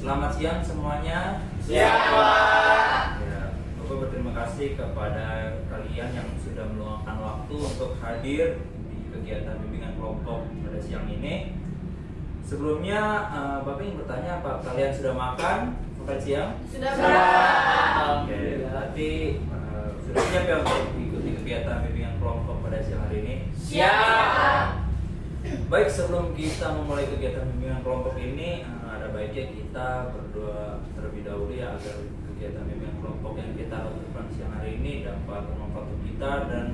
Selamat siang semuanya. Siang, Pak. Ya, Bapak berterima kasih kepada kalian yang sudah meluangkan waktu untuk hadir di kegiatan bimbingan kelompok pada siang ini. Sebelumnya, Bapak ingin bertanya, apa kalian sudah makan siang? Sudah, Pak. Oke, berarti sudah siap ya untuk mengikuti kegiatan bimbingan kelompok pada siang hari ini? Siap. Baik, sebelum kita memulai kegiatan bimbingan kelompok ini, ada baiknya kita berdoa terlebih dahulu ya, agar kegiatan bimbingan kelompok yang kita lakukan siang hari ini dapat bermanfaat untuk kita dan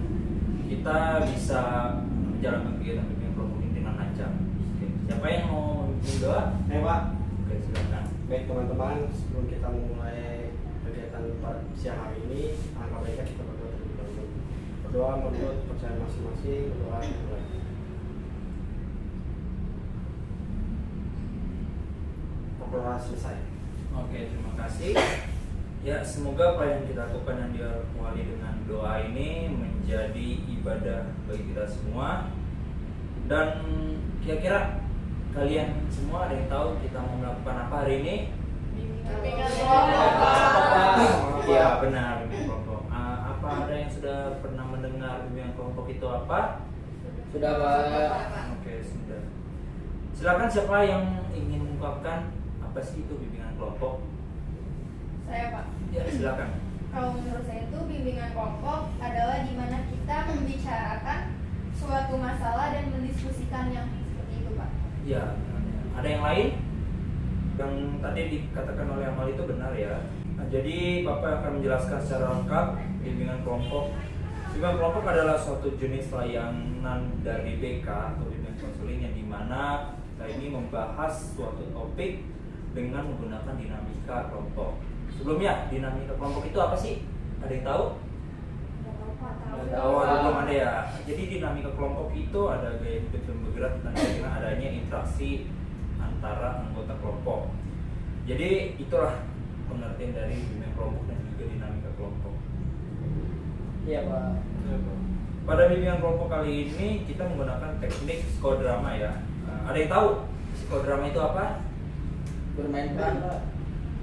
kita bisa menjalankan kegiatan bimbingan kelompok ini dengan lancar. Oke. Siapa yang mau memimpin doa? Pak. Oke, silakan. Baik teman-teman, sebelum kita memulai kegiatan siang hari ini, alangkah baiknya kita berdoa terlebih dahulu. Berdoa menurut percaya masing-masing, berdoa dimulai. Berdoa selesai. Oke, terima kasih. Ya, semoga apa yang kita lakukan yang diawali dengan doa ini menjadi ibadah bagi kita semua. Dan kira-kira kalian semua ada yang tahu kita mau melakukan apa hari ini? Bimbingan kelompok. Iya, benar, bimbingan kelompok. Apa ada yang sudah pernah mendengar bimbingan kelompok itu apa? Sudah, Pak. Oke, sudah. Silakan, siapa yang ingin mengungkapkan apa sih itu bimbingan kelompok? Saya, Pak. Ya, silakan. Kalau menurut saya itu bimbingan kelompok adalah di mana kita membicarakan suatu masalah dan mendiskusikan yang seperti itu, Pak. Ya, ada yang lain? Yang tadi dikatakan oleh Amal itu benar ya. Nah, jadi Bapak akan menjelaskan secara lengkap bimbingan kelompok. Bimbingan kelompok adalah suatu jenis layanan dari BK atau bimbingan konseling yang dimana kita ini membahas suatu topik dengan menggunakan dinamika kelompok. Sebelumnya, dinamika kelompok itu apa sih? Ada yang tahu? Belum ada ya. Jadi dinamika kelompok itu ada gaya hidup yang bergerak dan dengan adanya interaksi antara anggota kelompok. Jadi itulah pengertian dari bimbingan kelompok dan juga dinamika kelompok. Iya, Pak. Pada bimbingan kelompok kali ini kita menggunakan teknik psikodrama ya. Ada yang tahu psikodrama itu apa? Bermain peran, Pak.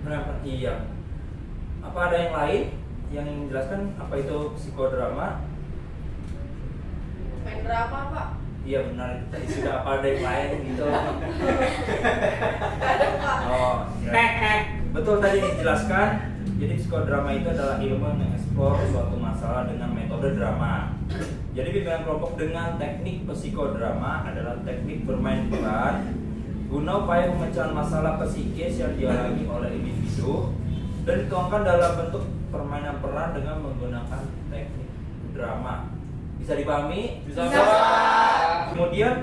Kenapa? Iya. Apa ada yang lain yang menjelaskan apa itu psikodrama? Main drama, Pak. Iya benar, tadi sudah apa ada yang lain gitu. Ada, Pak. Oh, ya. Betul tadi dijelaskan. Jadi psikodrama itu adalah ilmu yang mengeksplor suatu masalah dengan metode drama. Jadi bimbingan kelompok dengan teknik psikodrama adalah teknik bermain peran guna upaya pemecahan masalah psikis yang dialami oleh individu dan dituangkan dalam bentuk permainan peran dengan menggunakan teknik drama. Bisa dipahami? Bisa. Kemudian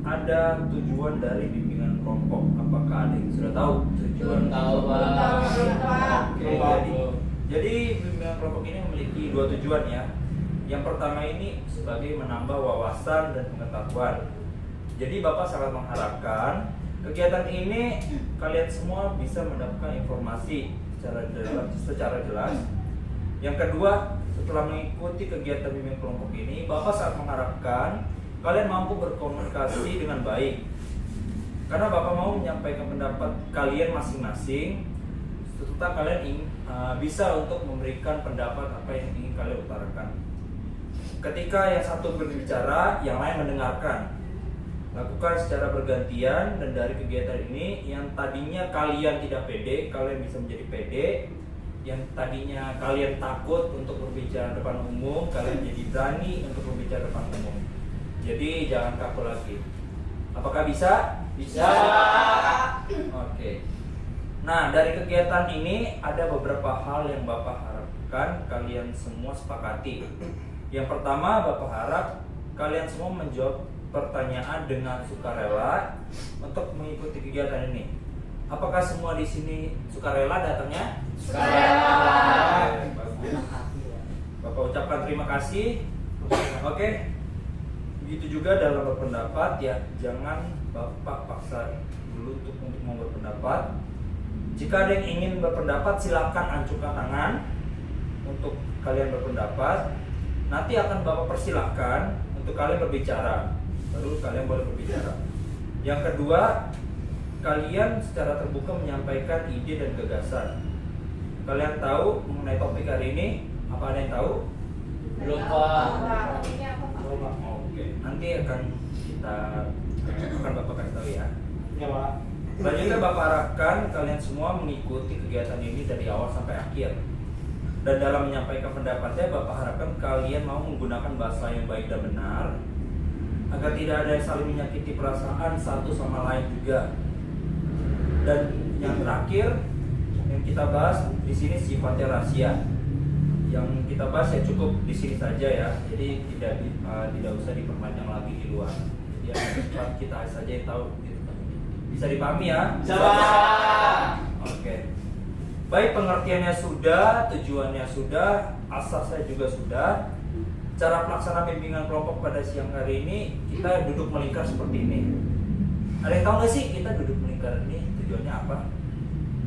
ada tujuan dari bimbingan kelompok. Apakah ada yang sudah tahu tujuan? Tahu, Pak. Pak. Oke, jadi bimbingan kelompok ini memiliki dua tujuan ya. Yang pertama ini sebagai menambah wawasan dan pengetahuan. Jadi Bapak sangat mengharapkan kegiatan ini kalian semua bisa mendapatkan informasi secara jelas. Yang kedua, setelah mengikuti kegiatan bimbingan kelompok ini, Bapak sangat mengharapkan kalian mampu berkomunikasi dengan baik. Karena Bapak mau menyampaikan pendapat kalian masing-masing, serta kalian bisa untuk memberikan pendapat apa yang ingin kalian utarakan. Ketika yang satu berbicara, yang lain mendengarkan. Lakukan secara bergantian dan dari kegiatan ini yang tadinya kalian tidak pede, kalian bisa menjadi pede. Yang tadinya kalian takut untuk berbicara depan umum, kalian jadi berani untuk berbicara depan umum. Jadi jangan kaku lagi. Apakah bisa? Bisa. Oke. Nah, dari kegiatan ini ada beberapa hal yang Bapak harapkan kalian semua sepakati. Yang pertama, Bapak harap kalian semua menjawab pertanyaan dengan sukarela untuk mengikuti kegiatan ini. Apakah semua di sini sukarela datangnya? Sukarela. Bagus. Bapak ucapkan terima kasih. Oke. Begitu juga dalam berpendapat ya, jangan Bapak paksa dulu untuk mau berpendapat. Jika ada yang ingin berpendapat, silakan ancungkan tangan untuk kalian berpendapat. Nanti akan Bapak persilahkan untuk kalian berbicara. Baru kalian boleh berbicara. Yang kedua, kalian secara terbuka menyampaikan ide dan gagasan. Kalian tahu mengenai topik hari ini? Apa ada yang tahu? Belum Pak. Topiknya apa Pak? Oke, nanti akan Bapak kasih tahu ya. Ya Pak. Selanjutnya Bapak harapkan kalian semua mengikuti kegiatan ini dari awal sampai akhir. Dan dalam menyampaikan pendapatnya, Bapak harapkan kalian mau menggunakan bahasa yang baik dan benar, agar tidak ada yang saling menyakiti perasaan satu sama lain juga. Dan yang terakhir yang kita bahas di sini sifatnya rahasia. Yang kita bahas ya cukup di sini saja ya. Jadi tidak usah diperpanjang lagi di luar. Jadi yang sifat kita saja yang tahu. Bisa dipahami ya? Coba. Oke. Baik, pengertiannya sudah, tujuannya sudah, asasnya juga sudah. Cara pelaksanaan bimbingan kelompok pada siang hari ini kita duduk melingkar seperti ini. Ada yang tahu nggak sih kita duduk melingkar ini tujuannya apa?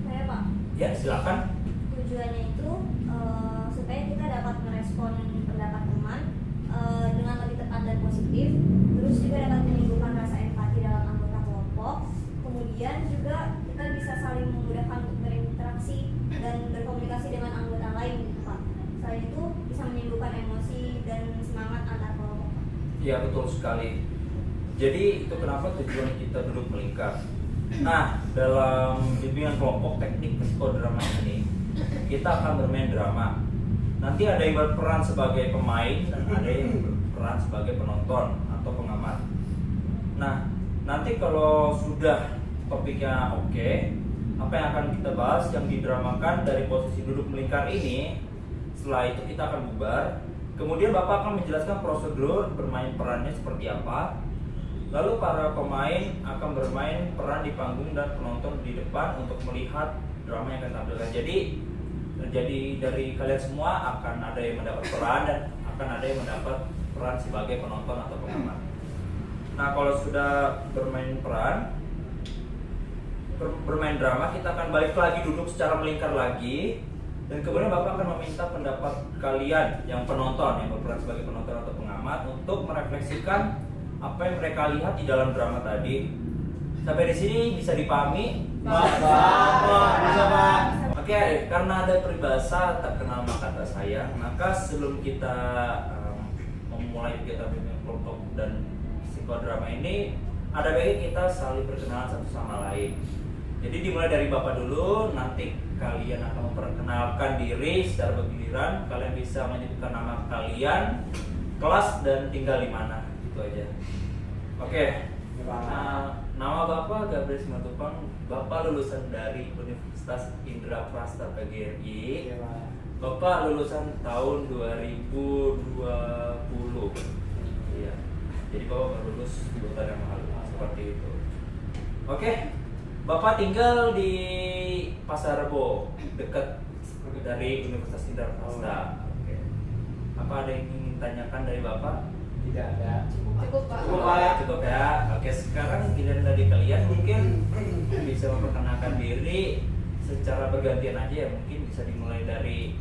Saya Pak, Ya silakan. tujuannya itu supaya kita dapat merespon pendapat teman dengan lebih tepat dan positif, terus juga dapat menimbulkan rasa empati dalam anggota kelompok. Kemudian juga kita bisa saling memudahkan untuk berinteraksi dan berkomunikasi dengan anggota lain, Pak. Selain itu bisa menimbulkan emosi dan semangat antar kelompok. Iya betul sekali. Jadi itu kenapa tujuan kita duduk melingkar. Nah, dalam bimbingan kelompok teknik psikodrama ini kita akan bermain drama. Nanti ada yang berperan sebagai pemain dan ada yang berperan sebagai penonton atau pengamat. Nah, nanti kalau sudah topiknya oke, apa yang akan kita bahas yang didramakan dari posisi duduk melingkar ini, setelah itu kita akan bubar. Kemudian Bapak akan menjelaskan prosedur bermain perannya seperti apa. Lalu para pemain akan bermain peran di panggung dan penonton di depan untuk melihat drama yang akan ditampilkan. Jadi dari kalian semua akan ada yang mendapat peran dan akan ada yang mendapat peran sebagai penonton atau pengamat. Nah, kalau sudah bermain peran, bermain drama, kita akan balik lagi duduk secara melingkar lagi. Dan kemudian Bapak akan meminta pendapat kalian yang penonton, yang berperan sebagai penonton atau pengamat, untuk merefleksikan apa yang mereka lihat di dalam drama tadi. Sampai di sini bisa dipahami? Bisa Pak. Oke, karena ada peribahasa tak kenal maka tak sayang, maka sebelum kita memulai kegiatan bimbingan kelompok dan psikodrama ini, ada baiknya kita saling berkenalan satu sama lain. Jadi dimulai dari Bapak dulu, nanti kalian akan memperkenalkan diri secara bergiliran. Kalian bisa menyebutkan nama kalian, kelas, dan tinggal di mana. Itu aja. Oke. Nama Bapak Gabriel Simatupang. Bapak lulusan dari Universitas Indra Prasta PGRI. Iya Pak. Bapak lulusan tahun 2020. Iya. Jadi Bapak baru lulus 2 tahun yang lalu. Seperti itu. Oke. Bapak tinggal di Pasar Rebo, dekat dari Universitas Indra Prasta. Oke. Apa ada yang ingin tanyakan dari Bapak? Tidak ada. Cukup Pak. Cukup ya. Oke, sekarang giliran dari kalian mungkin bisa memperkenalkan diri secara bergantian aja ya. Mungkin bisa dimulai dari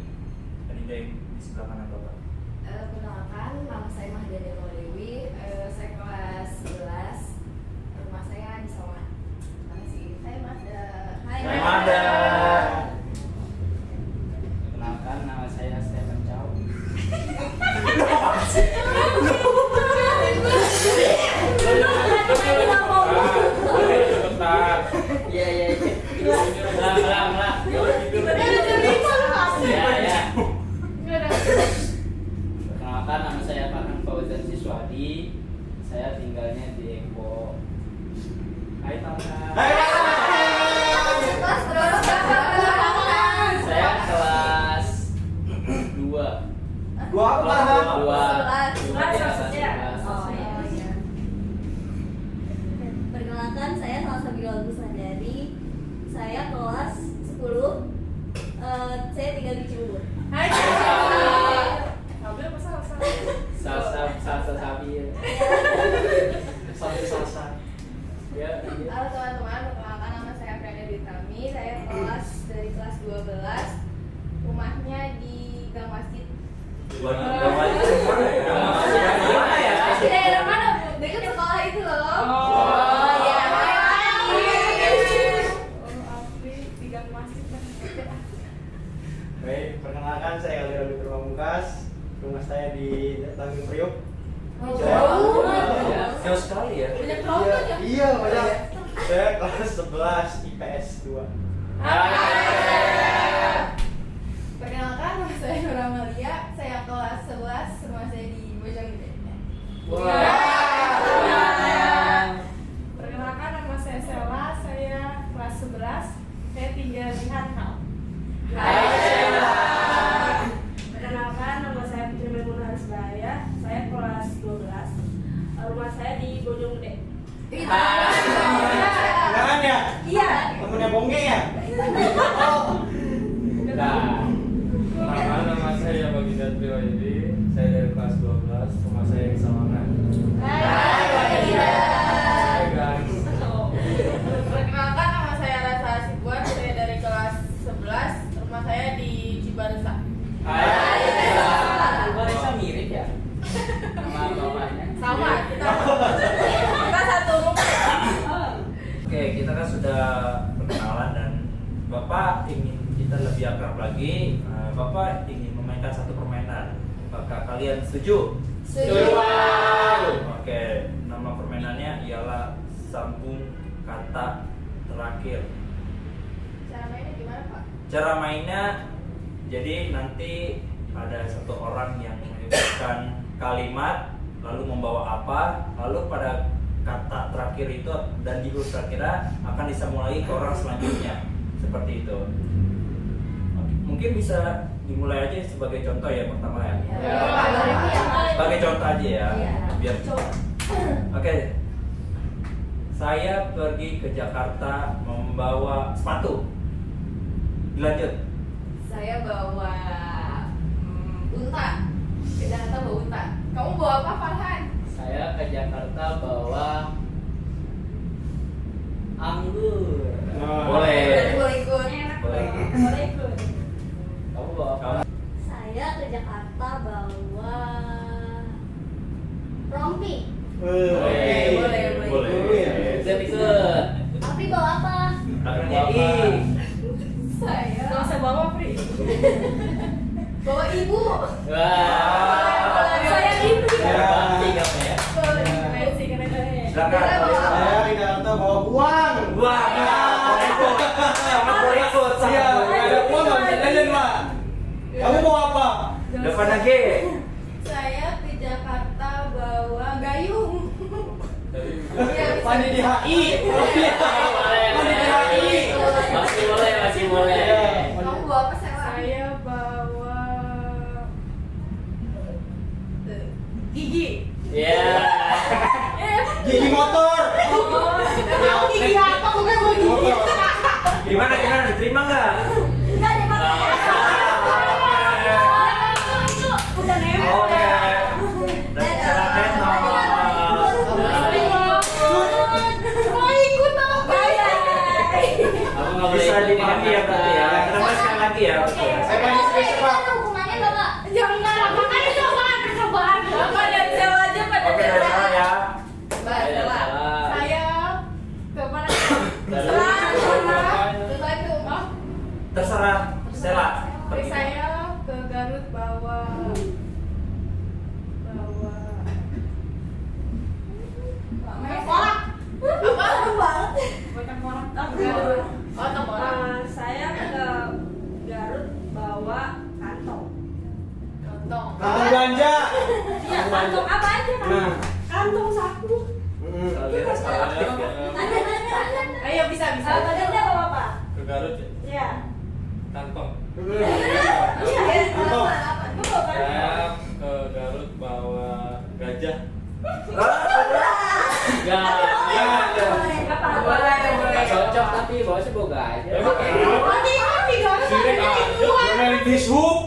di sebelah kanan Bapak. Perkenalkan, nama saya Mahda Dewa Dewi, saya kelas 11, rumah saya di Songan. Saya Mahda. Hai Mahda. Kenalkan, nama saya Stephen Chow. Iya. Ulang. Ya. Perkenalkan, nama saya Farhan Fauzan Siswadi. Saya tinggalnya di Eko. Hai Farhan. Kelas berapa? Saya kelas 2. Dua apa Pak? Perkenalkan, saya Salsabila Agus Sadari. Saya kelas 10. Saya tinggal di Cibubur. Hai. Salsa Sabil. Salsa. Ya. Halo teman-teman, perkenalkan nama saya Priyana Ditami. Saya dari kelas 12. Rumahnya di Gang Masjid. Gimana ya? Di daerah mana? Dekat sekolah itu loh. Oh, iya. Priok. Jauh. Jauh sekali ya. Banyak tronton ya. Iya, banyak. Saya kelas 11 IPS 2. Perkenalkan, nama saya Nur Amalia. Saya kelas 11, rumah saya di Bojonggede. Perkenalkan, nama saya Sela, saya kelas 11, saya tinggal di Hanau. Perkenalkan, nama saya Putri Maimunah Harisbaya, saya kelas 12, rumah saya di Bojonggede. Jangan ya? Iya. Temennya Bongge ya? Nah, Nama saya Baginda Triwayudi, saya dari kelas 12, rumah saya di Sawangan. Hai guys. Perkenalkan, nama saya Rasa Asibuan, saya dari kelas 11, rumah saya di Cibarusah. Barisa mirip ya nama bapaknya. Sama, kita satu rumah. Oke, kita kan sudah perkenalan dan Bapak ingin kita lebih akrab lagi. Bapak ingin memainkan satu permainan. Apakah kalian setuju? Setuju. Oke, nama permainannya ialah sambung kata terakhir. Cara mainnya gimana, Pak? Cara mainnya, jadi nanti ada satu orang yang menyebutkan kalimat, lalu membawa apa, lalu pada kata terakhir itu dan di huruf terakhir akan disambung lagi ke orang selanjutnya, seperti itu. Oke, mungkin bisa dimulai aja sebagai contoh ya pertama ya. Sebagai contoh aja ya, biar. Oke. Saya pergi ke Jakarta membawa sepatu. Dilanjut. Saya bawa unta. Ke Jakarta bawa unta. Kamu bawa apa, Farhan? Saya ke Jakarta bawa anggur. Boleh. Boleh ikut. Boleh. Boleh ikut. Kamu bawa apa? Saya ke Jakarta bawa rompi. Boleh. Jadi ikut. Tapi bawa apa? Akhirnya Bawa apa? Saya Kalau saya bawa Pri. bawa ibu. Wah. Saya ibu. Bakti kamu ya. Fancy keren-keren. Silakan. Saya di Jakarta bawa uang. Wah, sama boleh ikut. Iya, nggak ada uang nggak bisa jajan, Pak. Kamu bawa apa? Depan lagi. Saya ke Jakarta bawa gayung. Iya, bisa. Mandi di HI. Mandi di HI. Masih boleh. Kamu bawa apa, Sela? Saya bawa gigi. Iya. Gigi motor. Kamu gigi apa? Bukan bawa gigi. Gimana diterima nggak? Enggak deh, Pak. Udah nempel. Oke. Dan silakan nomor. Mau ikut apa? Kamu nggak boleh Bisa ikut dipahami ya berarti ya. Kita mulai sekali lagi ya. Saya main spesial, Pak. Ada hukumannya nggak, Pak? Jangan, makanya cobaan, percobaan. Bapak dan Sela aja pada Oke, dari sana ya. Mbak Sela. Saya ke mana? Ke Bandung. Oh, Terserah Stella. Terus saya ke Garut bawa kolak. Apa? banyak orang. Garut. Oh, tengkorak. Saya ke Garut bawa kantong. Kantong. Kantong ganja. Iya, kantong apa aja kan? Nah. Kantong saku. Kalian salah aktif ya. Ayo bisa. Badannya bawa apa? Ke Garut ya? Iya. Kantong. Iya. Kantong. Lu bawa kantong. Saya ke Garut bawa gajah. Ya. Apa? Nggak cocok tapi bawa sih boga aja. Di Garut adanya itu. Pemilik dishub.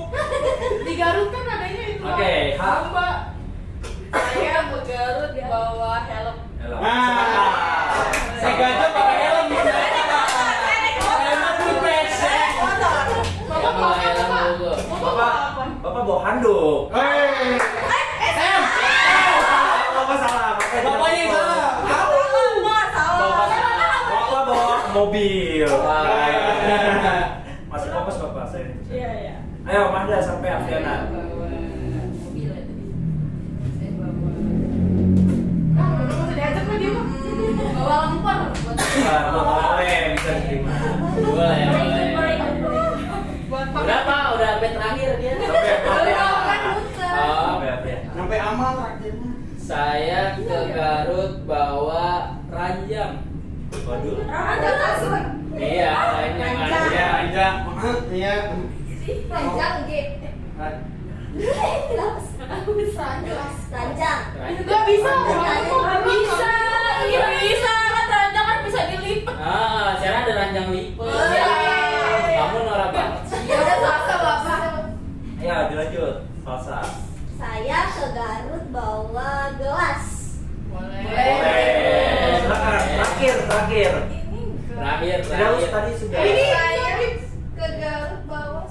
Di Garut kan adanya itu. Oke, Mbak. Saya ke Garut bawa helm. Halo. Nah, si gajah pakai helm. Helm tuh pesek. Yang mengayal dulu. Bapak bawa handuk. Hei. Bapak salah. Bapaknya yang salah. Bapak bawa mobil. Wah. Masih fokus Bapak saya. Iya. Ayo Mahda sampai Afriana. Bawa mobil ya tadi. Saya boleh bisa diterima. Boleh. Buat Udah Pak, udah sampai terakhir dia. Sampai Kan buta. Oh, Sampai amal akhirnya. saya ke Garut bawa ranjang. Waduh. Ada kasur. Iya, ranjang. Ranjang. Ranjang. Iya. Ranjang G. Ranjang. Gak bisa. Ranjang. Gak bisa. Gak bisa. Kan ranjang kan bisa dilipat. Ah, sekarang ada ranjang lipat. Iya. Kamu norak banget sih. Ya udah selasa Bapak. Ya, dilanjut. Salsa. Saya ke Garut bawa gelas. Boleh. Silakan. Terakhir. Terakhir. Tidak tadi sudah. Saya ke Garut bawa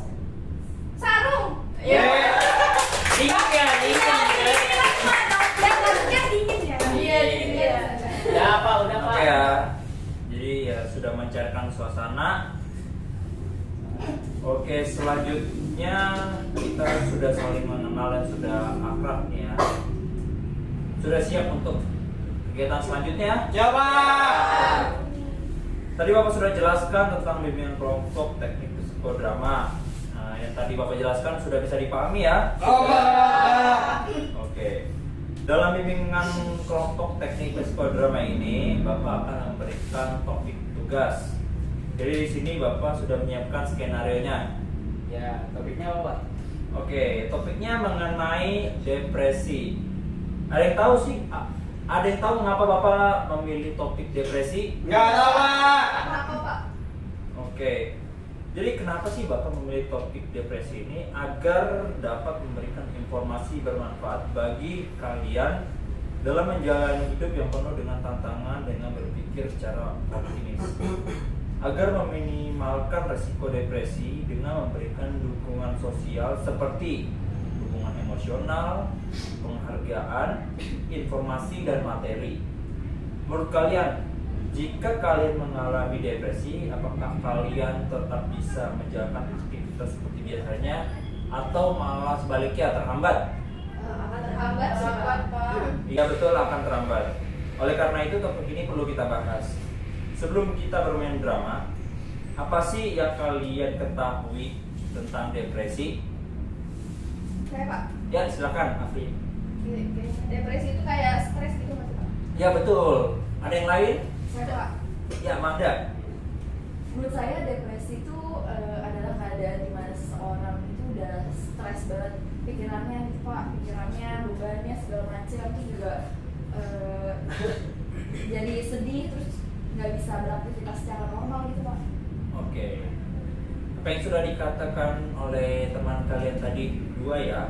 sarung. Iya. Dingin ya, dingin ya. Ya Garutnya dingin ya. Iya, dingin ya. Udah Pak, udah Pak. Oke ya. Jadi ya sudah mencairkan suasana. Oke, selanjutnya kita sudah saling mengenal dan sudah akrab nih ya. Sudah siap untuk kegiatan selanjutnya? Ya, Pak. Tadi Bapak sudah jelaskan tentang bimbingan kelompok teknik psikodrama. Nah, yang tadi Bapak jelaskan sudah bisa dipahami ya? Oh, Pak. Oke. Dalam bimbingan kelompok teknik psikodrama ini, Bapak akan memberikan topik tugas. Jadi di sini Bapak sudah menyiapkan skenario-nya. Ya, topiknya apa Pak? Oke, topiknya mengenai depresi. Ada yang tahu sih? Ada yang tahu mengapa Bapak memilih topik depresi? Enggak tahu, Pak. Kenapa Pak? Oke. Jadi kenapa sih Bapak memilih topik depresi ini? Agar dapat memberikan informasi bermanfaat bagi kalian dalam menjalani hidup yang penuh dengan tantangan dengan berpikir secara optimis. Agar meminimalkan resiko depresi dengan memberikan dukungan sosial seperti dukungan emosional, penghargaan, informasi dan materi. Menurut kalian, jika kalian mengalami depresi, apakah kalian tetap bisa menjalankan aktivitas seperti biasanya atau malah sebaliknya terhambat? Akan terhambat sih Pak. Iya betul, akan terhambat. Oleh karena itu topik ini perlu kita bahas. Sebelum kita bermain drama, apa sih yang kalian ketahui tentang depresi? Saya Pak. Ya silakan, Afri. Depresi itu kayak stres gitu nggak sih Pak? Ya betul. Ada yang lain? Saya Pak. Ya Manda. Menurut saya depresi itu adalah keadaan di mana seseorang itu udah stres banget pikirannya gitu Pak, pikirannya, bebannya segala macam itu juga jadi sedih terus nggak bisa beraktivitas secara normal gitu Pak. Oke. Apa yang sudah dikatakan oleh teman kalian tadi dua ya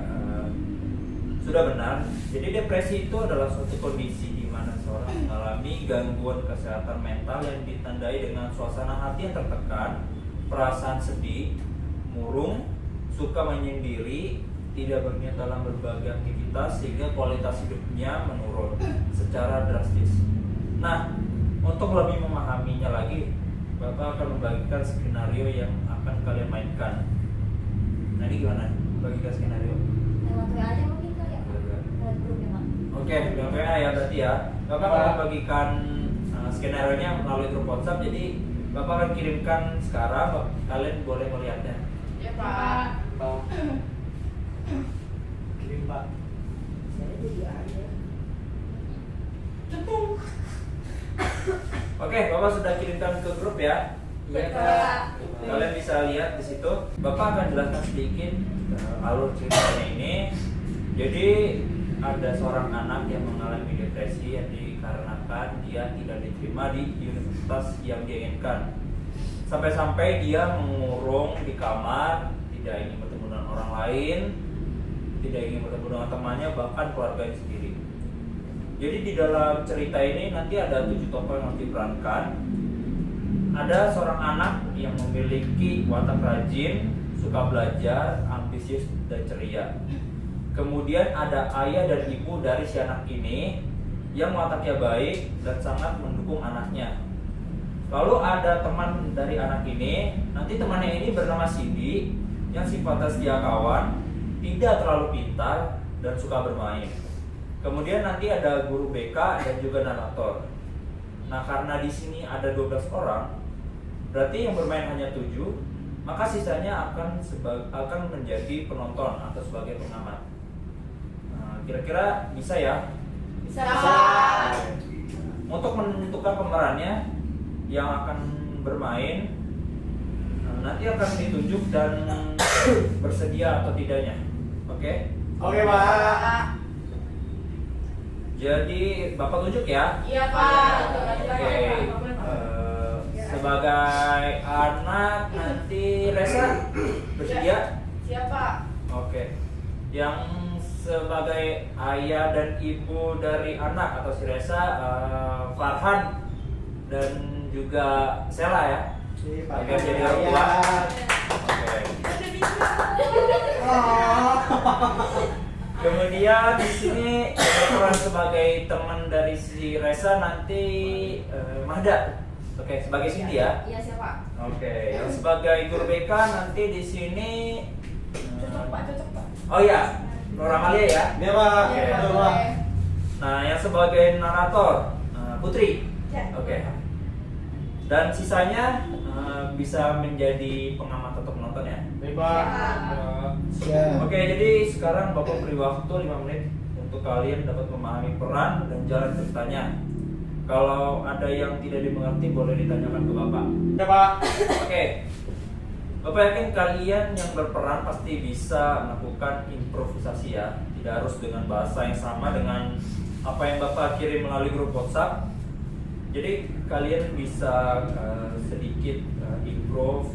sudah benar. Jadi depresi itu adalah suatu kondisi di mana seorang mengalami gangguan kesehatan mental yang ditandai dengan suasana hati yang tertekan, perasaan sedih, murung, suka menyendiri, tidak berniat dalam berbagai aktivitas sehingga kualitas hidupnya menurun secara drastis. Nah, untuk lebih memahaminya lagi, Bapak akan membagikan skenario yang akan kalian mainkan. Nah, ini gimana? Bagikan skenario. Lewat WA aja mungkin kali ya. Lewat grup ya Pak. Oke, dengan PA ya berarti ya. Bapak akan bagikan skenario-nya melalui grup WhatsApp. Jadi Bapak akan kirimkan sekarang, kalian boleh melihatnya. Ya Pak. Kirim, Pak. Saya jadi aja. Oke, Bapak sudah kirimkan ke grup ya. Iya Pak. Kalian bisa lihat di situ. Bapak akan jelaskan sedikit alur ceritanya ini. Jadi ada seorang anak yang mengalami depresi yang dikarenakan dia tidak diterima di universitas yang dia inginkan. Sampai-sampai dia mengurung di kamar, tidak ingin bertemu dengan orang lain, tidak ingin bertemu dengan temannya, bahkan keluarganya sendiri. Jadi di dalam cerita ini nanti ada 7 tokoh yang harus diperankan. Ada seorang anak yang memiliki watak rajin, suka belajar, ambisius dan ceria. Kemudian ada ayah dan ibu dari si anak ini yang wataknya baik dan sangat mendukung anaknya. Lalu ada teman dari anak ini, nanti temannya ini bernama Cindy yang sifatnya setia kawan, tidak terlalu pintar dan suka bermain. Kemudian nanti ada guru BK dan juga narator. Nah, karena di sini ada 12 orang, berarti yang bermain hanya 7, maka sisanya akan menjadi penonton atau sebagai pengamat. Nah, kira-kira bisa ya? Bisa. Untuk menentukan pemerannya yang akan bermain, nanti akan ditunjuk dan bersedia atau tidaknya. Oke? Oke, Pak. Jadi Bapak tunjuk ya. Iya, Pak. Oke. Sebagai anak nanti Resa bersedia? Siap, Pak. Oke. Yang sebagai ayah dan ibu dari anak atau si Resa, Farhan dan juga Sela ya. Oke, jadi orang tua. Oke. Kemudian di sini berperan sebagai teman dari si Resa nanti Mahda. Oke, sebagai Cindy ya. Iya, siap, Pak. Oke, yang sebagai guru BK nanti di sini Cocok, Pak. oh ya, Nora Malia ya. Iya, Pak. Oke. Iya, Betul, Pak. boleh. Nah, yang sebagai narator Putri. Ya. Oke. Dan sisanya bisa menjadi pengamat atau penonton ya. Baik, Pak. Siap. Oke, jadi sekarang Bapak beri waktu 5 menit untuk kalian dapat memahami peran dan jalan ceritanya. Kalau ada yang tidak dimengerti boleh ditanyakan ke Bapak. Ya, Pak. Oke. Bapak yakin kalian yang berperan pasti bisa melakukan improvisasi ya. Tidak harus dengan bahasa yang sama dengan apa yang Bapak kirim melalui grup WhatsApp. Jadi kalian bisa sedikit improve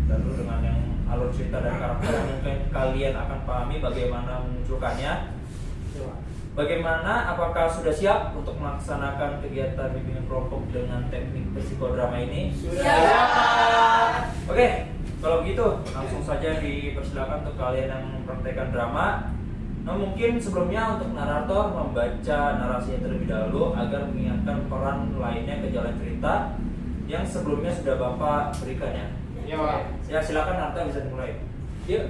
lalu dengan yang alur cerita dan karakter yang mungkin kalian akan pahami bagaimana memunculkannya. Bagaimana, apakah sudah siap untuk melaksanakan kegiatan bimbingan kelompok dengan teknik psikodrama ini? Sudah. Oke, kalau begitu langsung saja dipersilakan untuk kalian yang mempraktekkan drama. Nah, mungkin sebelumnya untuk narator membaca narasinya terlebih dahulu agar mengingatkan peran lainnya ke jalan cerita yang sebelumnya sudah Bapak berikan ya. Iya, Pak. Ya, silakan narator bisa dimulai. Yuk.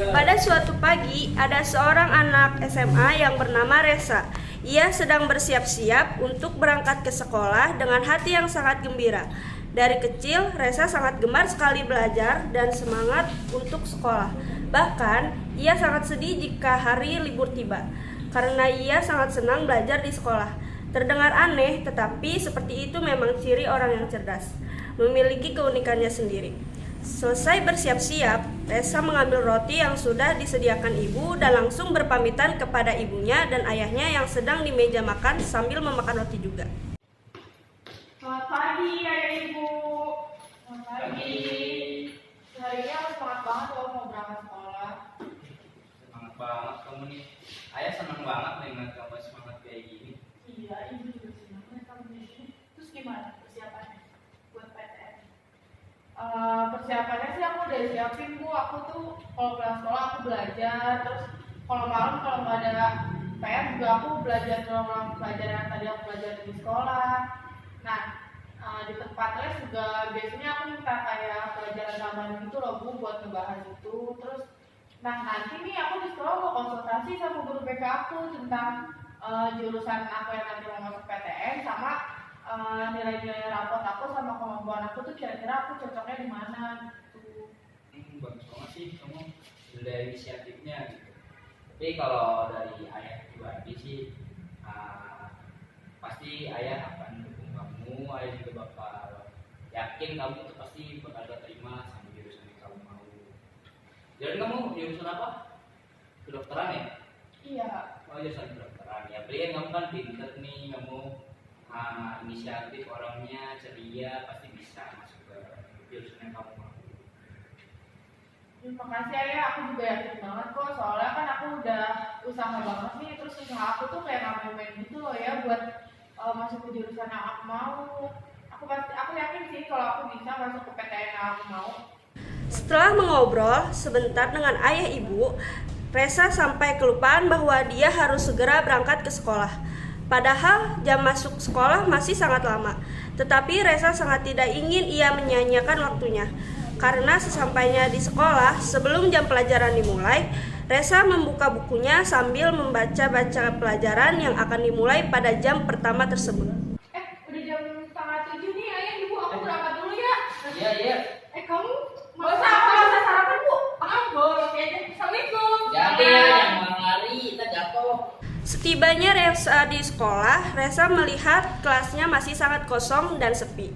Pada suatu pagi, ada seorang anak SMA yang bernama Resa. Ia sedang bersiap-siap untuk berangkat ke sekolah dengan hati yang sangat gembira. Dari kecil, Resa sangat gemar sekali belajar dan semangat untuk sekolah. Bahkan, ia sangat sedih jika hari libur tiba, karena ia sangat senang belajar di sekolah. Terdengar aneh, tetapi seperti itu memang ciri orang yang cerdas, memiliki keunikannya sendiri. Selesai bersiap-siap, Resa mengambil roti yang sudah disediakan ibu dan langsung berpamitan kepada ibunya dan ayahnya yang sedang di meja makan sambil memakan roti juga. Selamat pagi, Ayah Ibu. Selamat pagi. Hari ini aku semangat banget loh mau berangkat sekolah. Semangat banget kamu nih. Ayah senang banget dengan kamu semangat kayak gini. Iya, Ibu juga senang lihat kamu di sini. Terus gimana persiapannya buat PTN? Persiapannya sih aku udah siapin, Bu. Aku tuh kalau pulang sekolah aku belajar, terus kalau malam kalau nggak ada PR juga aku belajar ulang pelajaran yang tadi aku belajar di sekolah. Nah, di tempat les juga biasanya aku minta kayak pelajaran tambahan gitu loh, Bu, buat ngebahas itu. Terus nah nanti nih aku di sekolah mau konsultasi sama guru BK aku tentang jurusan aku yang nanti mau masuk PTN sama nilai-nilai rapot aku sama kemampuan aku tuh kira-kira aku cocoknya di mana gitu. Bagus banget sih kamu dari inisiatifnya gitu. Tapi kalau dari ayah pribadi sih pasti ayah akan dukung kamu. Ayah juga bakal yakin kamu tuh pasti bakal terima sama jurusan yang kamu mau. Jadi kamu jurusan apa? Kedokteran ya? Iya. Oh, jurusan kedokteran ya. Berarti kamu kan pinter nih, kamu inisiatif orangnya, ceria, pasti bisa masuk ke jurusan yang kamu mau. Terima kasih Ayah, aku juga yakin banget kok. Soalnya kan aku udah usaha banget nih, terus usaha aku tuh kayak gak main-main gitu loh ya buat masuk ke jurusan yang aku mau. Aku yakin sih kalau aku bisa masuk ke PTN yang aku mau. Setelah mengobrol sebentar dengan ayah ibu, Resa sampai kelupaan bahwa dia harus segera berangkat ke sekolah. Padahal jam masuk sekolah masih sangat lama, tetapi Resa sangat tidak ingin ia menyia-nyiakan waktunya. Karena sesampainya di sekolah, sebelum jam pelajaran dimulai, Resa membuka bukunya sambil membaca-baca pelajaran yang akan dimulai pada jam pertama tersebut. Setibanya Resa di sekolah, Resa melihat kelasnya masih sangat kosong dan sepi.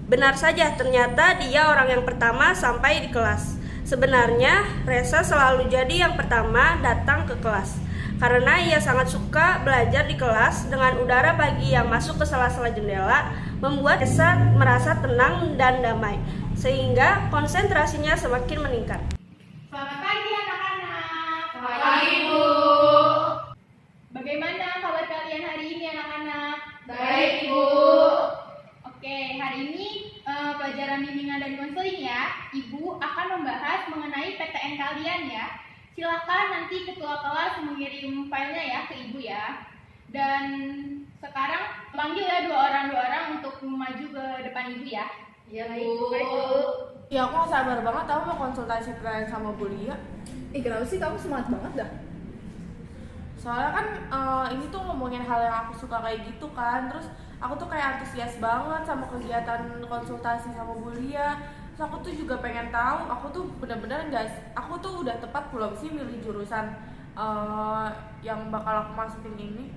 Benar saja, ternyata dia orang yang pertama sampai di kelas. Sebenarnya, Resa selalu jadi yang pertama datang ke kelas. Karena ia sangat suka belajar di kelas dengan udara pagi yang masuk ke sela-sela jendela, membuat Resa merasa tenang dan damai, sehingga konsentrasinya semakin meningkat. Selamat pagi anak-anak. Pagi, Bu. Bagaimana kabar kalian hari ini anak-anak? Baik, Bu. Oke, hari ini pelajaran bimbingan dan konseling ya. Ibu akan membahas mengenai PTN kalian ya. Silakan nanti ketua kelas mengirim filenya ya ke ibu ya. Dan sekarang panggil ya dua orang untuk maju ke depan ibu ya. Iya, Bu. Ya aku gak sabar banget tahu mau konsultasi plan sama Bu Lia. Kenapa sih kamu semangat banget dah? Soalnya kan ini tuh ngomongin hal yang aku suka kayak gitu kan. Terus aku tuh kayak antusias banget sama kegiatan konsultasi sama Bu Lia. Terus aku tuh juga pengen tahu, aku tuh bener-bener aku tuh udah tepat belum sih milih jurusan yang bakal aku masukin ini.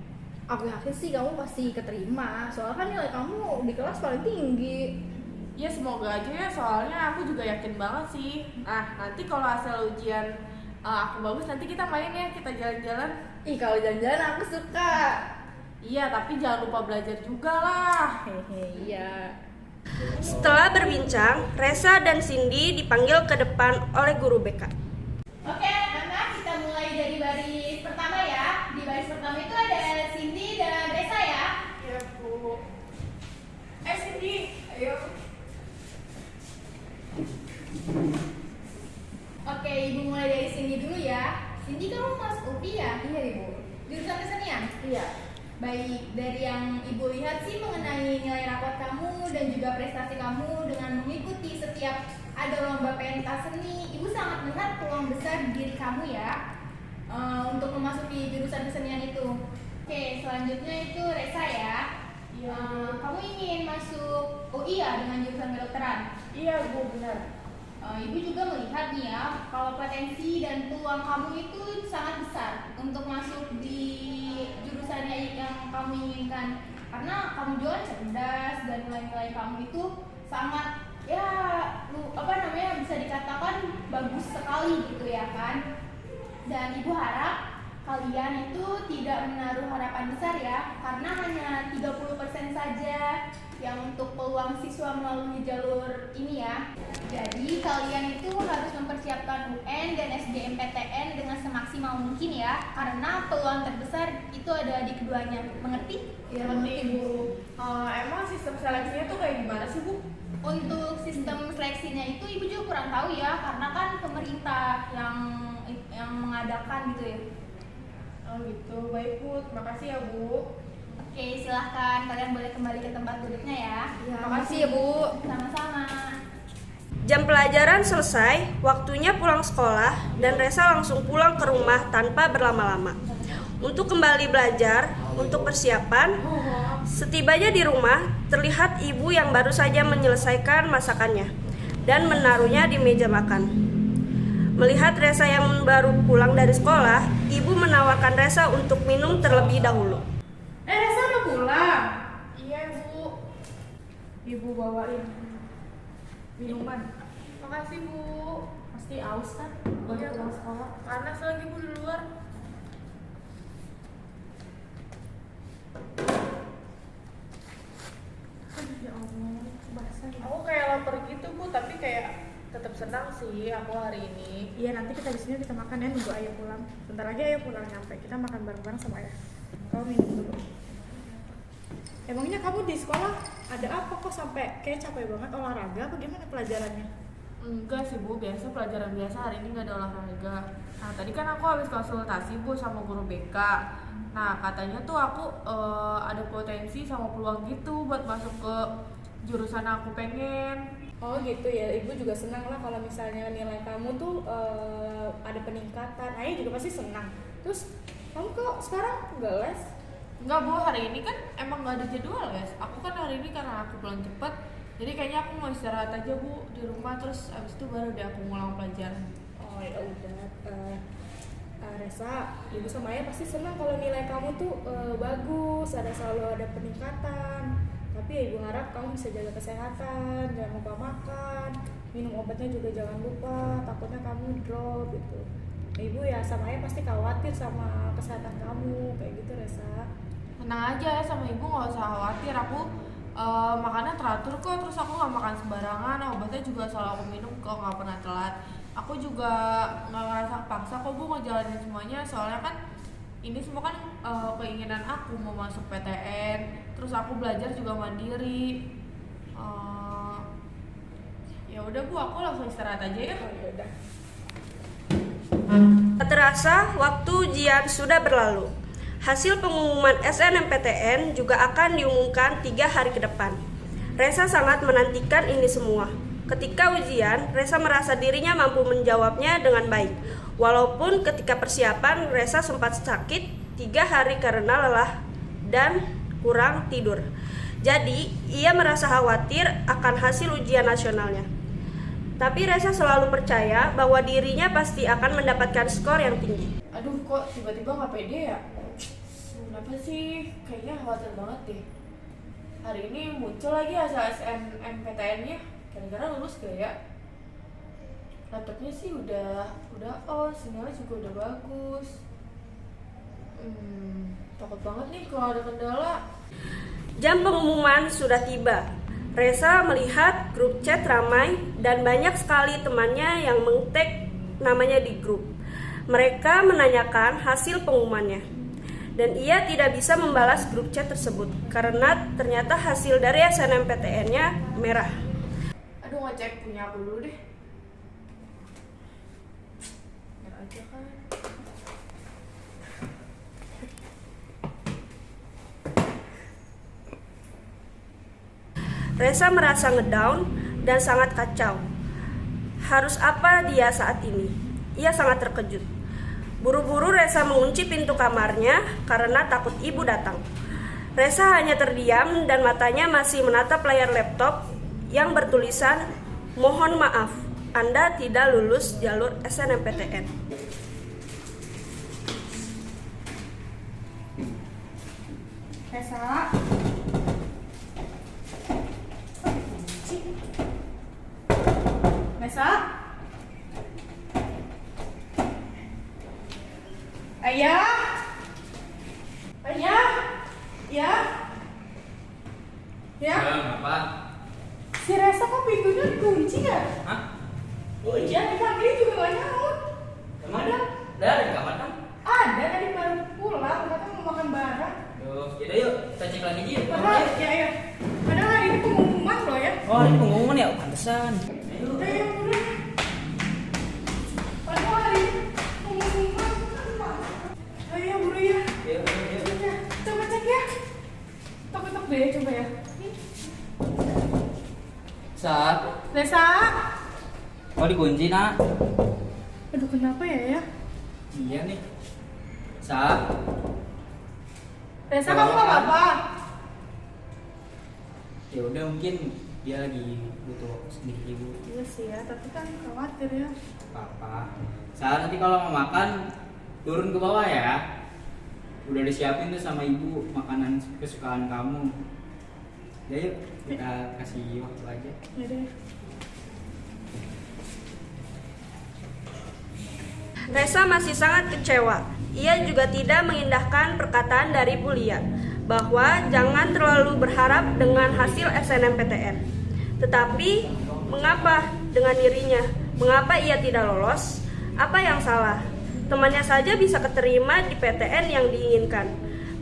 Aku yakin sih kamu pasti keterima. Soalnya kan nilai kamu di kelas paling tinggi. Ya semoga aja ya, soalnya aku juga yakin banget sih. Nah nanti kalau hasil ujian aku bagus, nanti kita main ya, kita jalan-jalan. Kalau jalan-jalan aku suka. Iya, tapi jangan lupa belajar juga lah. Hehe, iya. Setelah berbincang, Resa dan Cindy dipanggil ke depan oleh guru BK. Oke anak-anak, kita mulai dari baris pertama ya. Di baris pertama itu ada Cindy dan Resa ya. Iya, Bu. Cindy, ayo. Oke, ibu mulai dari Cindy dulu ya. Cindy, kamu masuk UPI ya? Iya, Ibu. Jurusan kesenian? Iya. Baik, dari yang ibu lihat sih mengenai nilai rapor kamu dan juga prestasi kamu dengan mengikuti setiap ada lomba pentas seni, ibu sangat melihat peluang besar di diri kamu ya untuk memasuki jurusan kesenian itu. Oke, selanjutnya itu Resa ya. Iya. Kamu ingin masuk UI ya dengan jurusan kedokteran? Iya, Bu, benar. Ibu juga melihat nih ya, kalau potensi dan peluang kamu itu sangat besar untuk masuk di jurusan yang kamu inginkan. Karena kamu juga cerdas dan nilai-nilai kamu itu sangat bisa dikatakan bagus sekali gitu ya kan. Dan ibu harap kalian itu tidak menaruh harapan besar ya, karena hanya 30% saja yang untuk peluang siswa melalui jalur ini ya. Jadi kalian itu harus mempersiapkan UN dan SBMPTN dengan semaksimal mungkin ya, karena peluang terbesar itu ada di keduanya. Mengerti? Iya, ngerti, Bu. Emang sistem seleksinya tuh kayak gimana sih, Bu? Untuk sistem seleksinya itu ibu juga kurang tahu ya, karena kan pemerintah yang mengadakan gitu ya. Oh gitu, baik Bu, terima kasih ya Bu. Oke, silahkan kalian boleh kembali ke tempat duduknya ya. Terima kasih ya, Bu. Sama-sama. Jam pelajaran selesai, waktunya pulang sekolah, dan Resa langsung pulang ke rumah tanpa berlama-lama. Untuk kembali belajar, untuk persiapan, setibanya di rumah, terlihat ibu yang baru saja menyelesaikan masakannya dan menaruhnya di meja makan. Melihat Resa yang baru pulang dari sekolah, ibu menawarkan Resa untuk minum terlebih dahulu. Resa udah pulang? Iya, Bu. Ibu bawain minuman. Makasih, Bu. Pasti aus kan? Baru pulang sekolah. Panas lagi, Bu, di luar. Aduh, ya Allah, basah. Aku kayak lapar gitu, Bu, tapi kayak tetap senang sih aku hari ini. Iya, nanti kita di sini kita makan ya, nunggu ayah pulang. Bentar lagi ayah pulang nyampe. Kita makan bareng-bareng sama ayah. Kamu minum dulu. Emangnya kamu di sekolah ada apa kok sampai kayak capek banget olahraga? Apa gimana pelajarannya? Enggak sih Bu, biasa pelajaran biasa, hari ini nggak ada olahraga. Nah tadi kan aku habis konsultasi Bu sama guru BK. Nah katanya tuh aku ada potensi sama peluang gitu buat masuk ke jurusan aku pengen. Oh gitu ya, ibu juga senang lah kalau misalnya nilai kamu tuh ada peningkatan. Ayah juga pasti senang. Terus kamu kok sekarang nggak les? Enggak Bu, hari ini kan emang nggak ada jadwal guys. Aku kan hari ini karena aku pulang cepet, jadi kayaknya aku mau istirahat aja Bu di rumah, terus abis itu baru deh aku ngulang pelajaran. Oh ya udah. Resa, ibu sama ayah pasti senang kalau nilai kamu tuh bagus, selalu ada peningkatan. Tapi ya ibu harap kamu bisa jaga kesehatan, jangan lupa makan, minum obatnya juga jangan lupa, takutnya kamu drop gitu. Ibu ya sama ayah pasti khawatir sama kesehatan kamu, kayak gitu Resa. Tenang aja ya sama ibu, nggak usah khawatir. Aku makannya teratur kok, terus aku nggak makan sembarangan, obatnya juga selalu aku minum kok, nggak pernah telat. Aku juga nggak ngerasa paksa kok Bu ngejalanin semuanya, soalnya kan ini semua kan keinginan aku mau masuk PTN, terus aku belajar juga mandiri. Ya udah Bu, aku langsung istirahat aja ya. Tak terasa waktu ujian sudah berlalu. Hasil pengumuman SNMPTN juga akan diumumkan 3 hari ke depan. Resa sangat menantikan ini semua. Ketika ujian, Resa merasa dirinya mampu menjawabnya dengan baik. Walaupun ketika persiapan, Resa sempat sakit 3 hari karena lelah dan kurang tidur. Jadi, ia merasa khawatir akan hasil ujian nasionalnya. Tapi Resa selalu percaya bahwa dirinya pasti akan mendapatkan skor yang tinggi. Aduh, kok tiba-tiba nggak pede ya? Kenapa sih? Kayaknya khawatir banget deh. Hari ini muncul lagi hasil SNMPTN-nya. Kira-kira lulus gak ya? Laptopnya sih udah on, sinyalnya juga udah bagus. Takut banget nih kalau ada kendala. Jam pengumuman sudah tiba. Resa melihat grup chat ramai dan banyak sekali temannya yang meng-tag namanya di grup. Mereka menanyakan hasil pengumumannya. Dan ia tidak bisa membalas grup chat tersebut karena ternyata hasil dari SNMPTN-nya merah. Aduh, ngecek punya aku dulu deh. Biar aja kan. Resa merasa ngedown dan sangat kacau. Harus apa dia saat ini? Ia sangat terkejut. Buru-buru Resa mengunci pintu kamarnya karena takut ibu datang. Resa hanya terdiam dan matanya masih menatap layar laptop yang bertulisan, "Mohon maaf, Anda tidak lulus jalur SNMPTN." Resa. Resa. Ayah. Ayah. Ya. Ya. Apa? Si Resa kok pintunya dikunci ya? Hah? Iya, dipanggilin juga gak nyaut. Emang Ada? Udah ada di kamar kan? Ada, tadi baru pulang, katanya mau makan bareng. Yaudah yuk, kita cek lagi aja yuk. Padahal, ya. Padahal hari ini pengumuman loh ya. Oh, ini pengumuman ya? Pantesan. Ayo. Udah. Padahal hari ini pengumuman. Ayo, buru ya. Yuk. Ya, coba cek ya. Tok deh, coba ya. Sa, Resa. mau dikunci nak? Aduh, kenapa ya? Iya nih. Sa, Resa, kamu gak apa-apa? ya udah mungkin dia lagi butuh sedikit ibu. Iya sih ya, tapi kan khawatir ya. Apa? Sa, nanti kalau mau makan turun ke bawah ya. Udah disiapin tuh sama ibu makanan kesukaan kamu. Ya yuk, kita kasih waktu aja. Ya deh. Resa masih sangat kecewa. Ia juga tidak mengindahkan perkataan dari Bu Lia bahwa jangan terlalu berharap dengan hasil SNMPTN. Tetapi, mengapa dengan dirinya? Mengapa ia tidak lolos? Apa yang salah? Temannya saja bisa keterima di PTN yang diinginkan.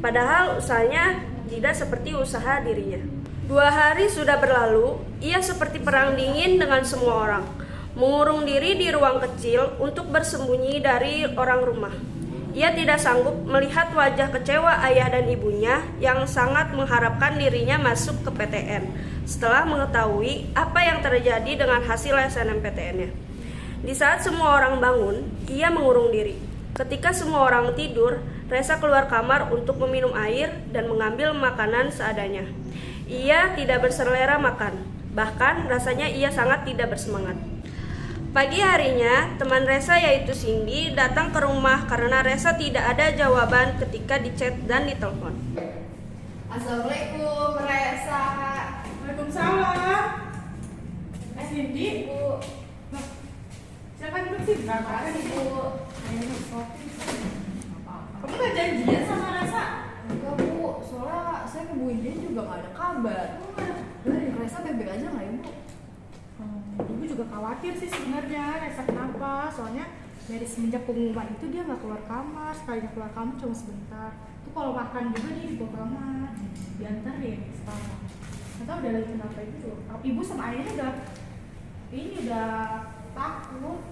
Padahal usahanya tidak seperti usaha dirinya. 2 hari sudah berlalu, ia seperti perang dingin dengan semua orang. Mengurung diri di ruang kecil untuk bersembunyi dari orang rumah. Ia tidak sanggup melihat wajah kecewa ayah dan ibunya yang sangat mengharapkan dirinya masuk ke PTN setelah mengetahui apa yang terjadi dengan hasil SNMPTN-nya. Di saat semua orang bangun, ia mengurung diri. Ketika semua orang tidur, Resa keluar kamar untuk meminum air dan mengambil makanan seadanya. Ia tidak berselera makan, bahkan rasanya ia sangat tidak bersemangat. Pagi harinya, teman Resa yaitu Cindy datang ke rumah karena Resa tidak ada jawaban ketika di-chat dan ditelepon. Assalamualaikum Resa. Waalaikumsalam. Cindy, Bu. silakan duduk sih. Makasih Bu. Kamu gak janjian sama Resa? Enggak Bu, soalnya saya ke Bu Indien juga gak ada kabar. Resa baik-baik aja gak ya Bu? Ibu juga khawatir sih sebenarnya Resa kenapa? Soalnya dari semenjak pengumuman itu dia nggak keluar kamar, sekalinya keluar kamar cuma sebentar. Tuh kalau makan juga dia dibawa kamar, diantarin sekarang. Nggak tahu udah lagi kenapa itu. Ibu sama ayahnya udah takut.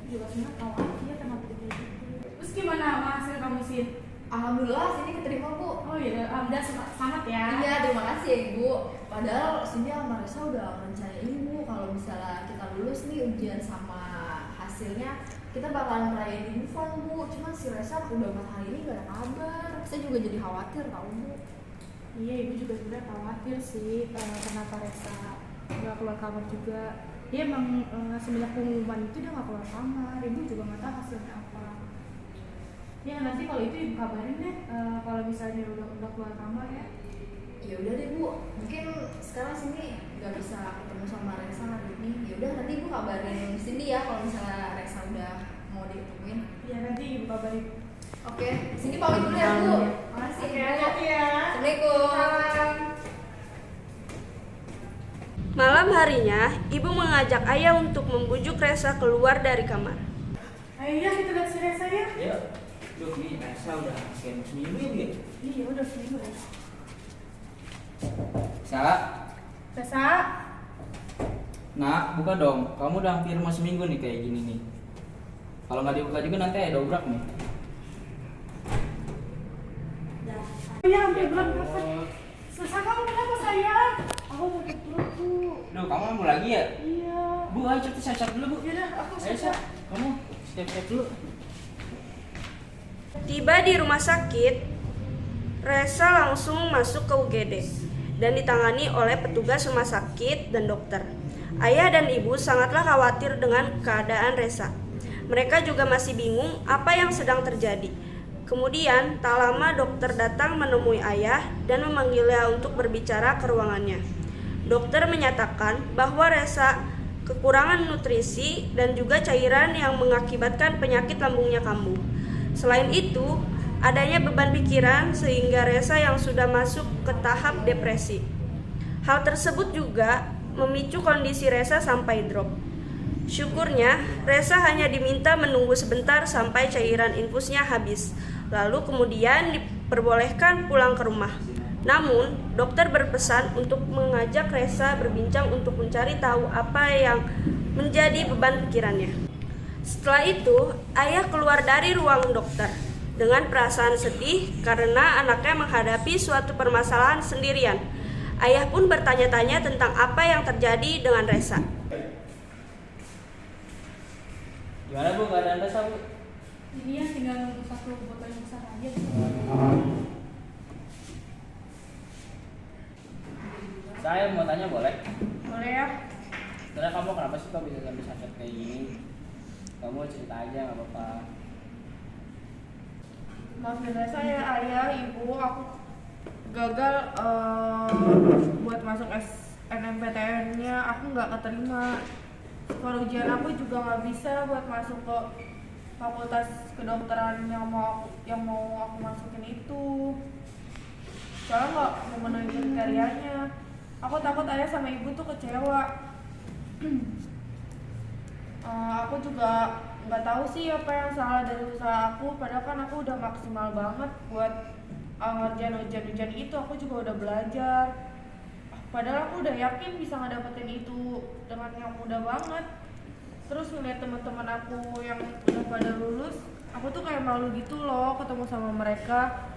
Ibu juga sebenarnya khawatir kenapa dia gitu. Terus gimana hasil kamu Sin? Alhamdulillah sini keterima Bu. Oh iya, alhamdulillah semangat ya. Iya, terima kasih ya Ibu. Padahal Cindy sama Resa udah rencanain Bu, kalau misalnya kita lulus nih ujian sama hasilnya kita bakalan ngerayain Ibu Fun Bu. Cuman si Resa udah 4 hari ini gak ada kabar. Saya juga jadi khawatir tau Bu. Iya, ibu juga sebenarnya khawatir sih kenapa Resa nggak keluar kamar juga. Dia emang semenjak pengumuman itu dia nggak keluar kamar. Ibu juga nggak tahu hasilnya apa. Ya nanti kalau itu ibu kabarin deh kalau misalnya udah keluar kamar ya. Ya udah deh Bu, mungkin sekarang sini nggak bisa ketemu sama Resa hari ini. Ya udah nanti Ibu kabarin Cindy ya kalau misalnya Resa udah mau ditemuin. Iya nanti ibu kabarin. Oke, Cindy pamit dulu ya Bu. Makasih Oke, Bu. hati-hati ya. Assalamualaikum. Malam harinya, ibu mengajak ayah untuk membujuk Resa keluar dari kamar. Ayo ya kita lihat si Resa ya. Ya, duh nih Resa udah sekian seminggu ya Bu ya? Iya udah seminggu ya. Sa, Resa, nak buka dong. Kamu udah hampir mau seminggu nih kayak gini nih. Kalau nggak dibuka juga nanti ada dobrak nih. iya hampir bulan puasa. Resa kamu kenapa sayang? Aku sakit perut Bu. Duh, kamu mau lagi ya? Iya. Bu, ayo cepet siap-siap dulu Bu. Yaudah aku Ayo Sa, siap. kamu siap-siap dulu. Tiba di rumah sakit, Resa langsung masuk ke UGD dan ditangani oleh petugas rumah sakit dan dokter. Ayah dan ibu sangatlah khawatir dengan keadaan Resa. Mereka juga masih bingung apa yang sedang terjadi. Kemudian, tak lama dokter datang menemui ayah dan memanggilnya untuk berbicara ke ruangannya. Dokter menyatakan bahwa Resa kekurangan nutrisi dan juga cairan yang mengakibatkan penyakit lambungnya kambuh. Selain itu, adanya beban pikiran sehingga Resa yang sudah masuk ke tahap depresi. Hal tersebut juga memicu kondisi Resa sampai drop. Syukurnya, Resa hanya diminta menunggu sebentar sampai cairan infusnya habis. Lalu kemudian diperbolehkan pulang ke rumah. Namun, dokter berpesan untuk mengajak Resa berbincang untuk mencari tahu apa yang menjadi beban pikirannya. Setelah itu, ayah keluar dari ruang dokter dengan perasaan sedih karena anaknya menghadapi suatu permasalahan sendirian. Ayah pun bertanya-tanya tentang apa yang terjadi dengan Resa. Gimana Bu, keadaan Resa Bu? Ini ya tinggal satu botol yang besar aja. Saya mau tanya boleh? Boleh ya? Sebenarnya kamu kenapa sih kok bisa sampai sakit kayak gini? Kamu cerita aja nggak apa-apa. Maafin saya ayah, ibu, aku gagal buat masuk SNMPTN-nya, aku nggak keterima. Kalau ujian aku juga nggak bisa buat masuk ke fakultas kedokteran yang mau aku masukin itu. Soalnya nggak memenuhi kriterianya. Aku takut ayah sama ibu tuh kecewa. Aku juga nggak tahu sih apa yang salah dari usaha aku, padahal kan aku udah maksimal banget buat ngerjain ujian-ujian itu. Aku juga udah belajar, padahal aku udah yakin bisa ngedapetin itu dengan yang mudah banget. Terus ngeliat teman-teman aku yang udah pada lulus, aku tuh kayak malu gitu loh ketemu sama mereka.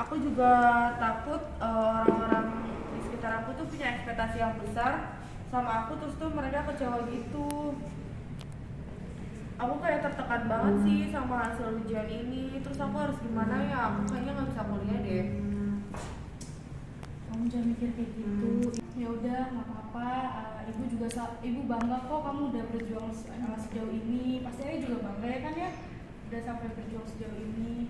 Aku juga takut orang-orang di sekitar aku tuh punya ekspektasi yang besar sama aku, terus tuh mereka kecewa gitu. Aku kayak tertekan banget sih sama hasil ujian ini. Terus aku harus gimana ya? Aku kayaknya nggak bisa kuliah deh. Kamu jangan mikir kayak gitu. Ya udah, nggak apa-apa. Ibu juga ibu bangga kok kamu udah berjuang sejauh ini. Pasti Ayah juga bangga ya kan ya, udah sampai berjuang sejauh ini.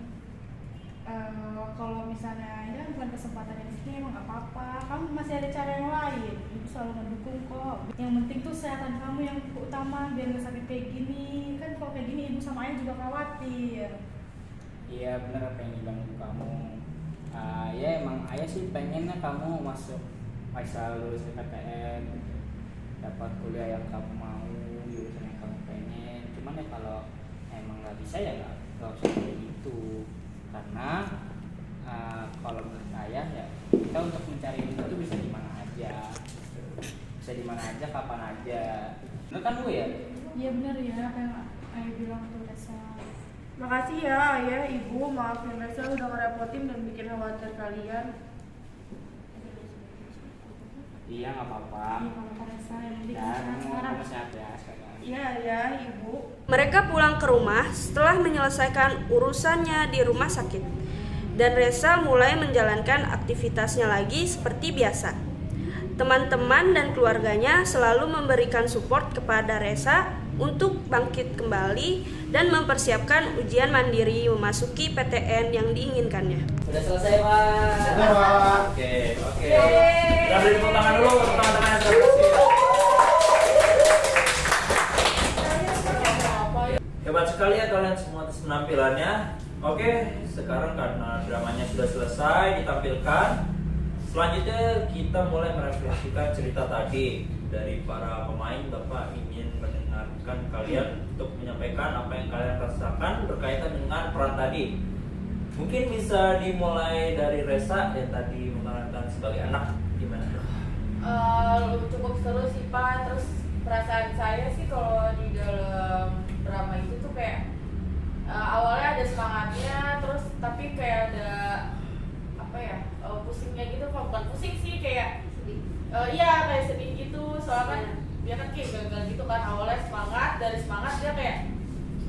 Kalau misalnya ini kan bukan kesempatannya di sini, emang nggak apa-apa. Kamu masih ada cara yang lain. Ibu selalu mendukung kok. Yang penting tuh kesehatan kamu yang utama, biar nggak sakit kayak gini. Kan kalau kayak gini ibu sama Ayah juga khawatir. Iya benar apa yang dibilang ibu kamu. Ya emang Ayah sih pengennya kamu masuk bisa lulus PTN, dapat kuliah yang kamu mau, jurusan yang kamu pengen. Cuman ya kalau emang nggak bisa ya nggak usah kayak gitu. Karena kalau menurut Ayah ya kita untuk mencari ilmu itu bisa di mana aja, kapan aja. Bener kan Bu ya? Iya benar ya apa yang Ayah bilang tuh Resa. Makasih ya Ayah, Ibu, maafin Resa udah ngerepotin dan bikin khawatir kalian. Iya nggak apa-apa. Iya nggak apa-apa Resa, yang penting Kamu sehat ya sekarang. Iya ya Ibu. Mereka pulang ke rumah setelah menyelesaikan urusannya di rumah sakit. Dan Resa mulai menjalankan aktivitasnya lagi seperti biasa. Teman-teman dan keluarganya selalu memberikan support kepada Resa untuk bangkit kembali dan mempersiapkan ujian mandiri memasuki PTN yang diinginkannya. Udah selesai Pak. Sudah, Pak. Oke. Kita beri tepuk tangan dulu untuk teman-teman yang sudah berhasil. Hebat sekali ya kalian semua atas penampilannya. Oke, sekarang karena dramanya sudah selesai ditampilkan, selanjutnya kita mulai merefleksikan cerita tadi dari para pemain. Bapak ingin mendengarkan kalian untuk menyampaikan apa yang kalian rasakan berkaitan dengan peran tadi. Mungkin bisa dimulai dari Resa yang tadi memerankan sebagai anak. Gimana? Cukup seru sih Pak. Terus perasaan saya sih kalau di dalam drama itu tuh kayak awalnya ada semangatnya, terus tapi kayak ada apa ya, pusingnya gitu. Bukan pusing sih, kayak iya kayak sedih gitu. Soalnya kan dia kan kayak gagal gitu kan. Awalnya semangat, dari semangat dia kayak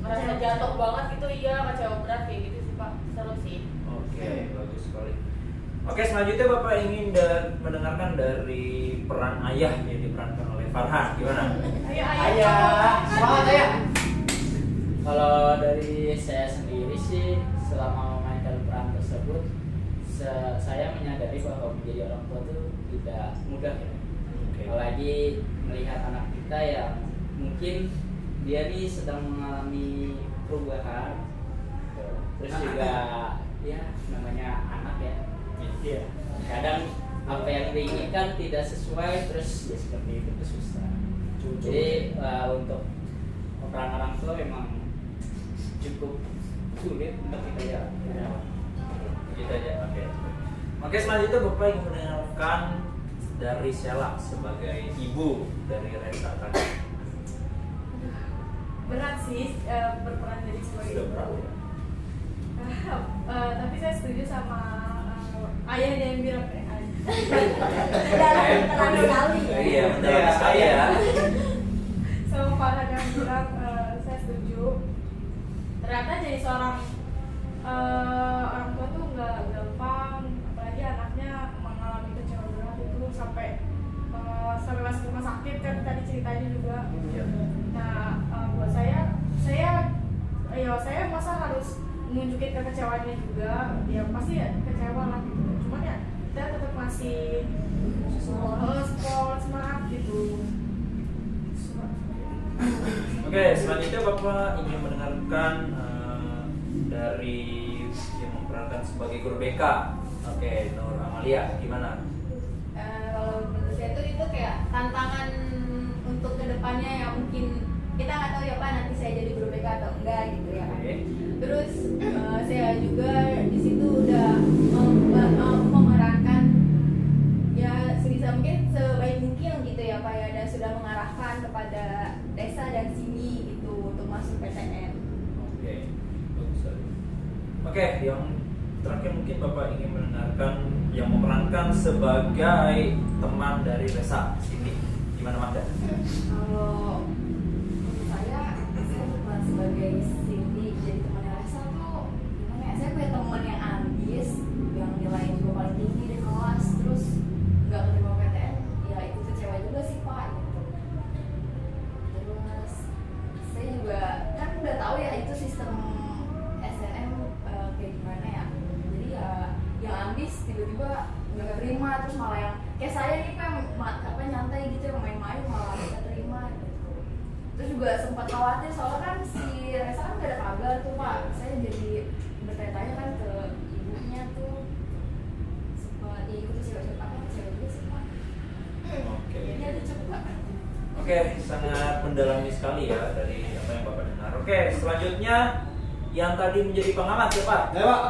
merasa jatuh banget gitu. Iya, kecewa berat kayak gitu sih Pak. Seru sih. Oke, bagus sekali. Oke, selanjutnya Bapak ingin mendengarkan dari peran ayah yang diperankan oleh Farhan. Gimana? Ayah, semangat Ayah. Kalau dari saya sendiri sih, selama memainkan peran tersebut, saya menyadari bahwa menjadi orang tua itu tidak mudah ya. Apalagi melihat anak kita yang mungkin dia nih sedang mengalami perubahan, terus juga ya namanya anak ya. Iya. Kadang apa yang diinginkan tidak sesuai, terus ya seperti itu tuh susah. Jadi untuk peran orang tua memang cukup sulit untuk kita ya. Gitu aja. Oke, selanjutnya Bapak ingin mendengarkan dari Sheila sebagai ibu dari Resa tadi. Berat sih berperan jadi sebagai Sudah ibu. berat ya? Tapi saya setuju sama Ayah yang bilang Terlalu kali. Iya, mendalam sekali ya. sama Farhan yang bilang saya setuju. Ternyata jadi seorang orang tua tuh nggak gampang, apalagi anaknya mengalami kecewa berat itu sampai masuk rumah sakit kan tadi ceritanya juga. Nah buat saya masa harus nunjukin kekecewaannya juga, ya pasti ya kecewa lah gitu. Cuman ya kita tetap masih support, semangat gitu. Oke, selanjutnya Bapak ingin mendengarkan dari yang memerankan sebagai guru BK. Oke, Nur Amalia, gimana? Kalau menurut saya tuh itu kayak tantangan untuk kedepannya yang mungkin kita nggak tahu ya Pak nanti saya jadi guru BK atau enggak gitu ya. Terus saya juga di situ udah memerankan ya sebisa mungkin sebaik mungkin gitu ya Pak ya, dan sudah mengarahkan kepada desa dan sini gitu untuk masuk PTN. Oke, bagus sekali. Oke, yang terakhir mungkin Bapak ingin mendengarkan yang memerankan sebagai teman dari Resa sini. Gimana Manda? Kalau menurut saya bukan sebagai Cindy jadi temannya Resa tuh gimana ya, saya punya teman yang ambis yang nilai juga paling tinggi di kelas, terus saya nih Pak nyantai gitu yang main-main malah nggak terima gitu. Terus juga sempat khawatir soalnya kan si Resa kan gak ada kabar tuh Pak. Saya jadi bertanya-tanya kan ke ibunya tuh, sempat diikuti siapa juga sih Pak. Oke. Jadi ada coba. Oke, sangat mendalami sekali ya dari apa yang Bapak dengar. Oke, selanjutnya yang tadi menjadi pengamat ya Pak? Ya Pak.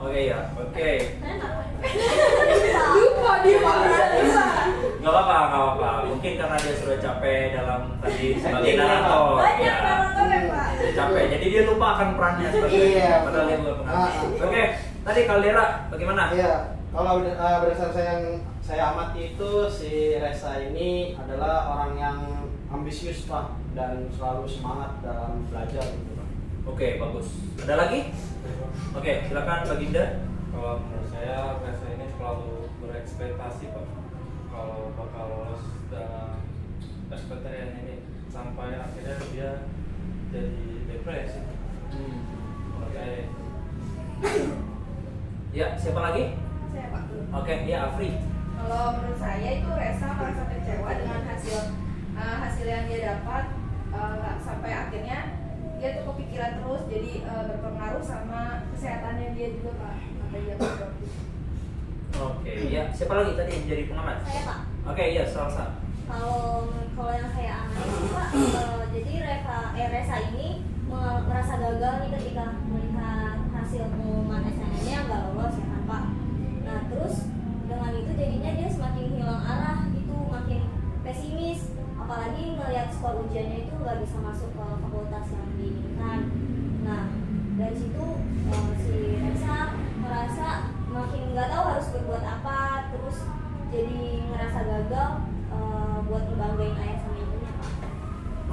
Oke ya, oke. Lupa dia Pak. Gak apa-apa. Mungkin karena dia sudah capek dalam tadi sebagai narator. Banyak Ya. narator ya Pak. Capek, jadi dia lupa akan perannya sebagai Iya, padahal dia bukan pengamat. Oke, tadi Caldera bagaimana? Iya, kalau berdasarkan yang saya amati itu si Resa ini adalah orang yang ambisius Pak dan selalu semangat dalam belajar gitu Pak. Oke, bagus. Ada lagi? Oke, silakan Baginda. Kalau menurut saya Resa ini terlalu berekspektasi Pak kalau bakal lolos dalam SPTN ini, sampai akhirnya dia jadi depresi. Menurut saya. Ya, siapa lagi? Saya Pak. Oke, ya Afri. Kalau menurut saya itu Resa merasa kecewa dengan hasil yang dia dapat, sampai akhirnya dia tuh kepikiran terus, jadi berpengaruh sama kesehatannya dia juga Pak. Sampai dia drop. Oke, ya siapa lagi tadi yang jadi pengamat? Saya Pak. Oke, ya Salsa. Kalau yang saya amati Pak, jadi Resa ini merasa gagal nih ketika melihat hasil pengumuman SNM-nya nggak lolos ya kan Pak. Nah terus dengan itu jadinya dia semakin hilang arah gitu, makin pesimis. Apalagi melihat skor ujiannya itu nggak bisa masuk ke fakultas yang diinginkan. Nah dari situ si Resa merasa makin nggak tahu harus berbuat apa, terus jadi ngerasa gagal buat ngebanggain ayah sama ibunya Pak.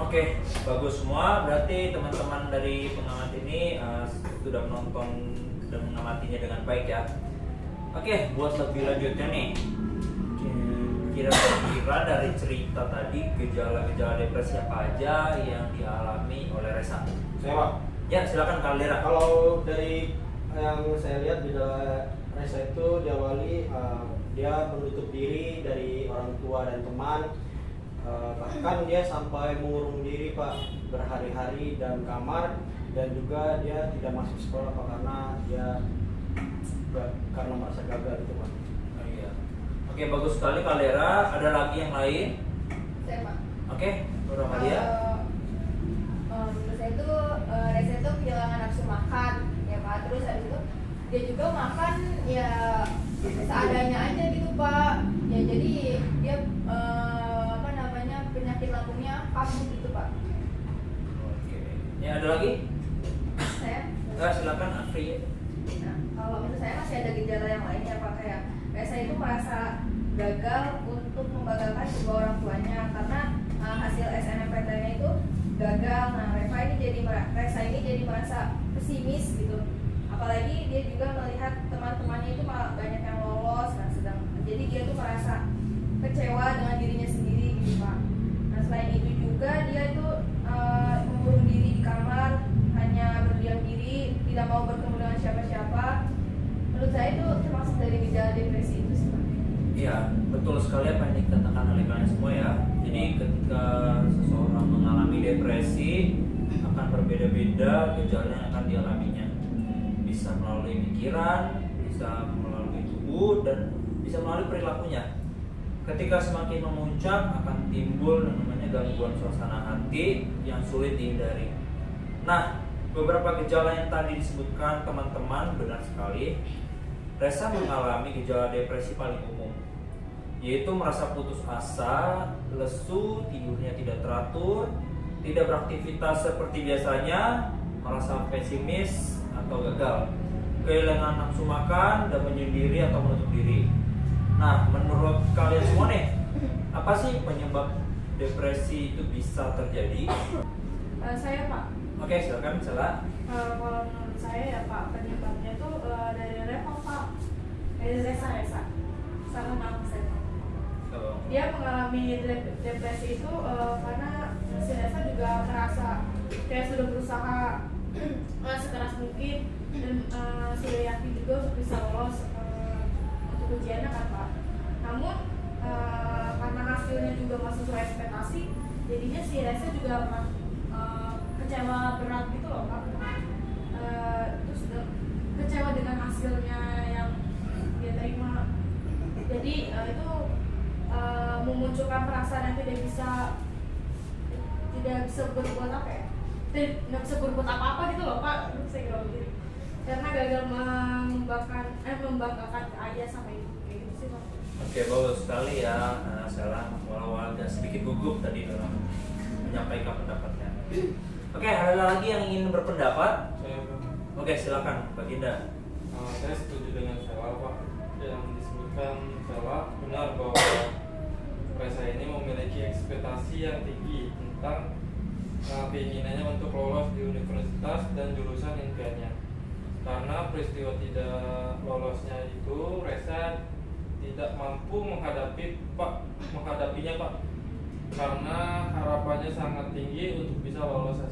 Oke, bagus semua. Berarti teman-teman dari pengamat ini sudah menonton dan mengamatinya dengan baik ya. Oke, buat lebih lanjutnya nih, kira-kira dari cerita tadi gejala-gejala depresi apa aja yang dialami oleh Resa? Saya Pak. Ya, silakan Caldera. Kalau dari yang saya lihat gejala Resa itu diawali dia menutup diri dari orang tua dan teman, bahkan dia sampai mengurung diri Pak berhari-hari dalam kamar, dan juga dia tidak masuk sekolah Pak karena merasa gagal itu Pak. Oh, iya. Oke, bagus sekali Caldera. Ada lagi yang lain? Saya Pak. Oke, Nur Amalia. Menurut saya itu Resa itu kehilangan nafsu makan ya Pak. Terus habis itu dia juga makan ya seadanya aja gitu Pak. Ya jadi dia penyakit lambungnya kambuh gitu Pak. Oke. Ya, ada lagi? Saya Silakan Afri. Nah, kalau menurut saya masih ada gejala yang lainnya Pak, kayak Resa itu merasa gagal untuk membanggakan kedua orang tuanya karena hasil SNMPTN-nya itu gagal. Nah, Resa ini jadi merasa pesimis gitu. Apalagi dia juga melihat teman-temannya itu malah banyak yang lolos, nah jadi dia tuh merasa kecewa dengan dirinya sendiri gitu Pak. Nah, selain itu juga dia itu mengurung diri di kamar, hanya berdiam diri, tidak mau bertemu dengan siapa-siapa. Menurut saya itu termasuk dari gejala depresi itu sih Pak. Iya, betul sekali apa yang dikatakan oleh kalian semua ya. Jadi ketika seseorang mengalami depresi akan berbeda-beda gejala yang akan dialaminya. Bisa melalui pikiran, bisa melalui tubuh, dan bisa melalui perilakunya. Ketika semakin memuncak akan timbul namanya gangguan suasana hati yang sulit dihindari. Nah, beberapa gejala yang tadi disebutkan teman-teman benar sekali. Resa mengalami gejala depresi paling umum, yaitu merasa putus asa, lesu, tidurnya tidak teratur, tidak beraktivitas seperti biasanya, merasa pesimis atau gagal, kehilangan nafsu makan, dan menyendiri atau menutup diri. Nah, menurut kalian semua nih, apa sih penyebab depresi itu bisa terjadi? Saya Pak. Oke, silakan Sela. Kalau menurut saya ya Pak, penyebabnya tuh dari level Pak, dari Resa sama nama saya. Dia mengalami depresi itu karena si Resa juga merasa kayak sudah berusaha sekeras mungkin dan sudah yakin juga untuk bisa lolos untuk ujiannya kan Pak. Namun hasilnya juga nggak sesuai ekspektasi, jadinya si Reza juga kecewa berat gitu loh Pak. Terus kecewa dengan hasilnya yang dia terima. Jadi itu memunculkan perasaan yang tidak bisa berbuat apa ya? Nggak bisa berbuat apa-apa gitu loh Pak. Saya kira begitu. Karena gagal membanggakan ayah sama ibu kayak gitu sih Pak. Oke, bagus sekali ya. Salah walau agak sedikit gugup tadi dalam menyampaikan pendapatnya. Oke, ada lagi yang ingin berpendapat? Oke, silakan Baginda. Saya setuju dengan Sela Pak. Yang disebutkan Sela benar bahwa Reza ini memiliki ekspektasi yang tinggi tentang keinginannya untuk lolos di universitas dan jurusan impiannya. Karena peristiwa tidak lolosnya itu, Reza tidak mampu menghadapinya Pak. Karena harapannya sangat tinggi untuk bisa lolos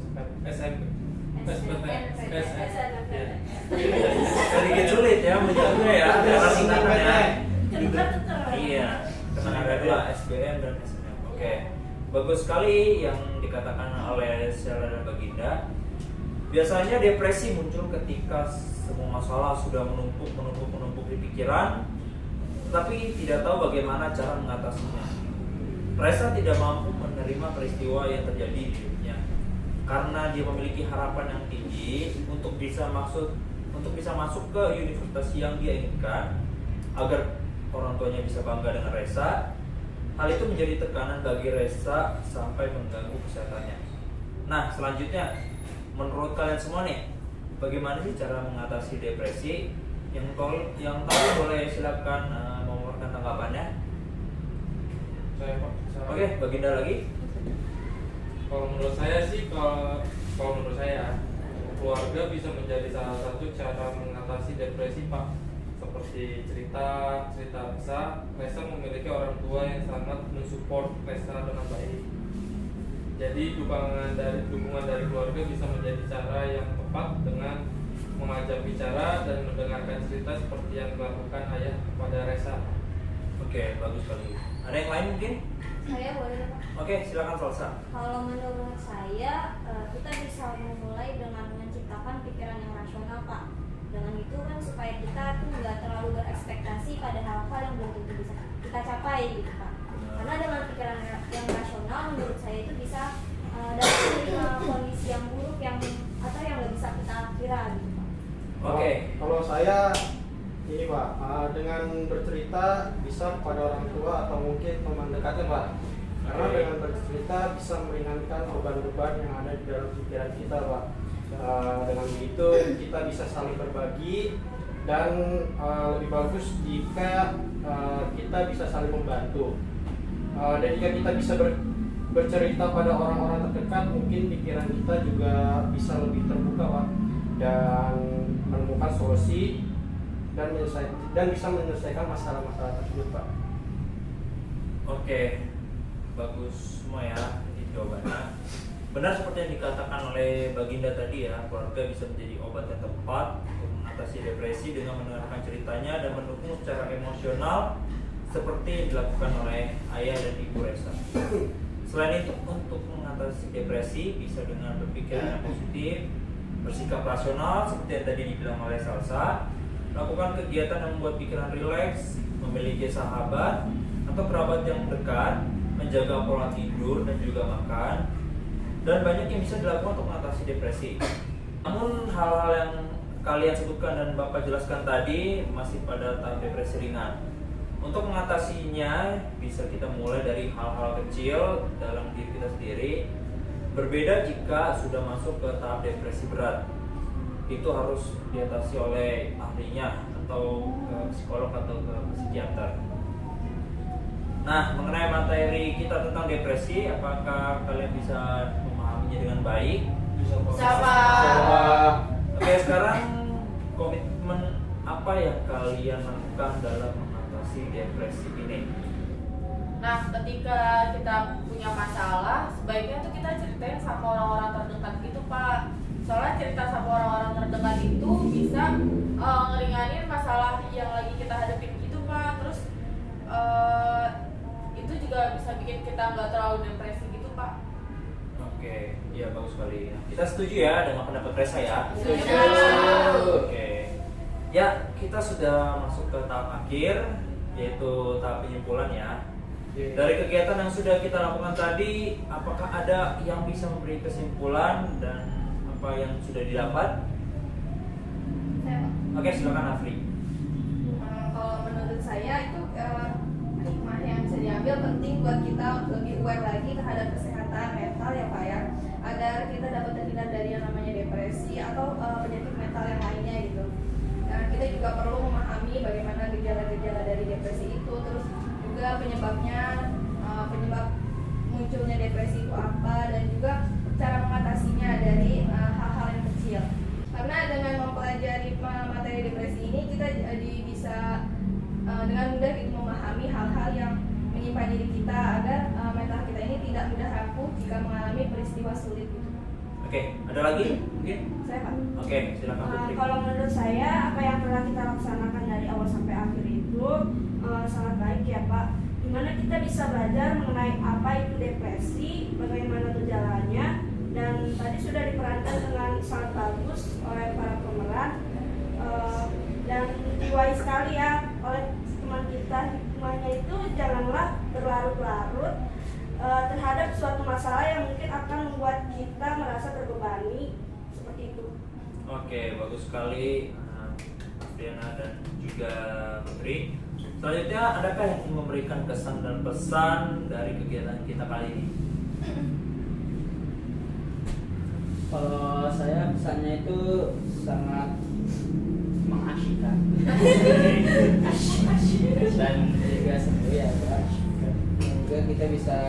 Sedikit sulit ya menjawabnya ya, karena singkatannya. Iya, karena ada dua SBM dan SNM. Oke, bagus sekali yang dikatakan oleh Sela dan Baginda. Biasanya depresi muncul ketika semua masalah sudah menumpuk di pikiran, tapi tidak tahu bagaimana cara mengatasinya. Reza tidak mampu menerima peristiwa yang terjadi di hidupnya karena dia memiliki harapan yang tinggi untuk bisa masuk ke universitas yang dia inginkan agar orang tuanya bisa bangga dengan Reza. Hal itu menjadi tekanan bagi Reza sampai mengganggu kesehatannya. Nah, selanjutnya menurut kalian semua nih, bagaimana sih cara mengatasi depresi? Yang tahu boleh silakan mengeluarkan tanggapannya. Oke, Baginda lagi. Kalau menurut saya sih, kalau menurut saya keluarga bisa menjadi salah satu cara mengatasi depresi Pak. Seperti cerita bisa, Reza memiliki orang tua yang sangat mensupport Reza dengan baik. Jadi dukungan dari keluarga bisa menjadi cara yang tepat dengan mengajak bicara dan mendengarkan cerita seperti yang dilakukan ayah kepada Reza. Oke, bagus sekali. Ada yang lain mungkin? Saya boleh Pak. Oke, silakan Salsa. Kalau menurut saya, kita bisa memulai dengan menciptakan pikiran yang rasional Pak. Dengan itu kan supaya kita tuh nggak terlalu berekspektasi pada hal-hal yang belum tentu bisa kita capai gitu Pak. Karena dengan pikiran yang rasional menurut saya itu bisa dapat menerima kondisi yang buruk atau yang nggak bisa kita kira gitu Pak. Oke. Kalau saya ini Pak, dengan bercerita bisa kepada orang tua atau mungkin teman dekatnya Pak. Karena dengan bercerita bisa meringankan beban-beban yang ada di dalam pikiran kita Pak. Dengan begitu kita bisa saling berbagi dan lebih bagus jika kita bisa saling membantu. Dan jika kita bisa bercerita pada orang-orang terdekat, mungkin pikiran kita juga bisa lebih terbuka Pak, dan menemukan solusi dan bisa menyelesaikan masalah-masalah tersebut Pak. Oke, bagus semua ya ini jawabannya. Benar seperti yang dikatakan oleh Baginda tadi ya, keluarga bisa menjadi obat yang tepat untuk mengatasi depresi dengan mendengarkan ceritanya dan mendukung secara emosional seperti yang dilakukan oleh ayah dan ibu Reza. Selain itu, untuk mengatasi depresi bisa dengan berpikiran yang positif, bersikap rasional seperti yang tadi dibilang oleh Salsa, lakukan kegiatan yang membuat pikiran rileks, memiliki sahabat atau kerabat yang dekat, menjaga pola tidur dan juga makan, dan banyak yang bisa dilakukan untuk mengatasi depresi. Namun hal-hal yang kalian sebutkan dan Bapak jelaskan tadi masih pada tahap depresi ringan. Untuk mengatasinya bisa kita mulai dari hal-hal kecil dalam diri kita sendiri. Berbeda jika sudah masuk ke tahap depresi berat. Itu harus diatasi oleh ahlinya atau ke psikolog atau ke psikiater. Nah, mengenai materi kita tentang depresi, apakah kalian bisa memahaminya dengan baik? Bisa Pak. Oke, sekarang komitmen apa yang kalian lakukan dalam mengatasi depresi ini? Nah, ketika kita punya masalah, sebaiknya tuh kita ceritain sama orang-orang terdekat gitu Pak. Soalnya cerita sama orang-orang terdekat itu bisa ngeringanin masalah yang lagi kita hadapin gitu Pak. Terus itu juga bisa bikin bikin kita nggak terlalu depresi gitu Pak. Oke, iya bagus sekali. Kita setuju ya dengan pendapat Resa ya. Setuju. Oke. Ya, kita sudah masuk ke tahap akhir, yaitu tahap penyimpulan ya. Dari kegiatan yang sudah kita lakukan tadi, apakah ada yang bisa memberi kesimpulan dan apa yang sudah didapat? Oke, silakan Afri. Kalau menurut saya itu hikmah yang bisa diambil penting buat kita lebih aware lagi terhadap kesehatan mental ya Pak ya, agar kita dapat terhindar dari yang namanya depresi atau penyakit mental yang lainnya gitu. Dan kita juga perlu memahami bagaimana gejala-gejala dari depresi itu, terus juga penyebabnya, penyebab munculnya depresi itu apa, dan juga cara mengatasinya dari hal-hal yang kecil. Karena dengan mempelajari materi depresi ini kita jadi bisa dengan mudah gitu memahami hal-hal yang menyimpan diri kita agar mental kita ini tidak mudah rapuh jika mengalami peristiwa sulit gitu. Oke, ada lagi mungkin? Saya Pak. Oke, silakan Putri. Kalau menurut saya apa yang telah kita laksanakan dari awal sampai akhir itu sangat baik ya Pak. Dimana kita bisa belajar mengenai apa itu depresi, bagaimana gejalanya, dan tadi sudah diperankan dengan sangat bagus oleh para pemeran dan diwai sekali ya oleh teman kita. Hikmahnya itu janganlah berlarut-larut terhadap suatu masalah yang mungkin akan membuat kita merasa terbebani seperti itu. Oke, bagus sekali Afriana dan juga Putri. Selanjutnya, adakah yang ingin memberikan kesan dan pesan dari kegiatan kita kali ini? Kalau saya pesannya itu sangat mengasyikkan dan juga seru ya Pak. Semoga kita bisa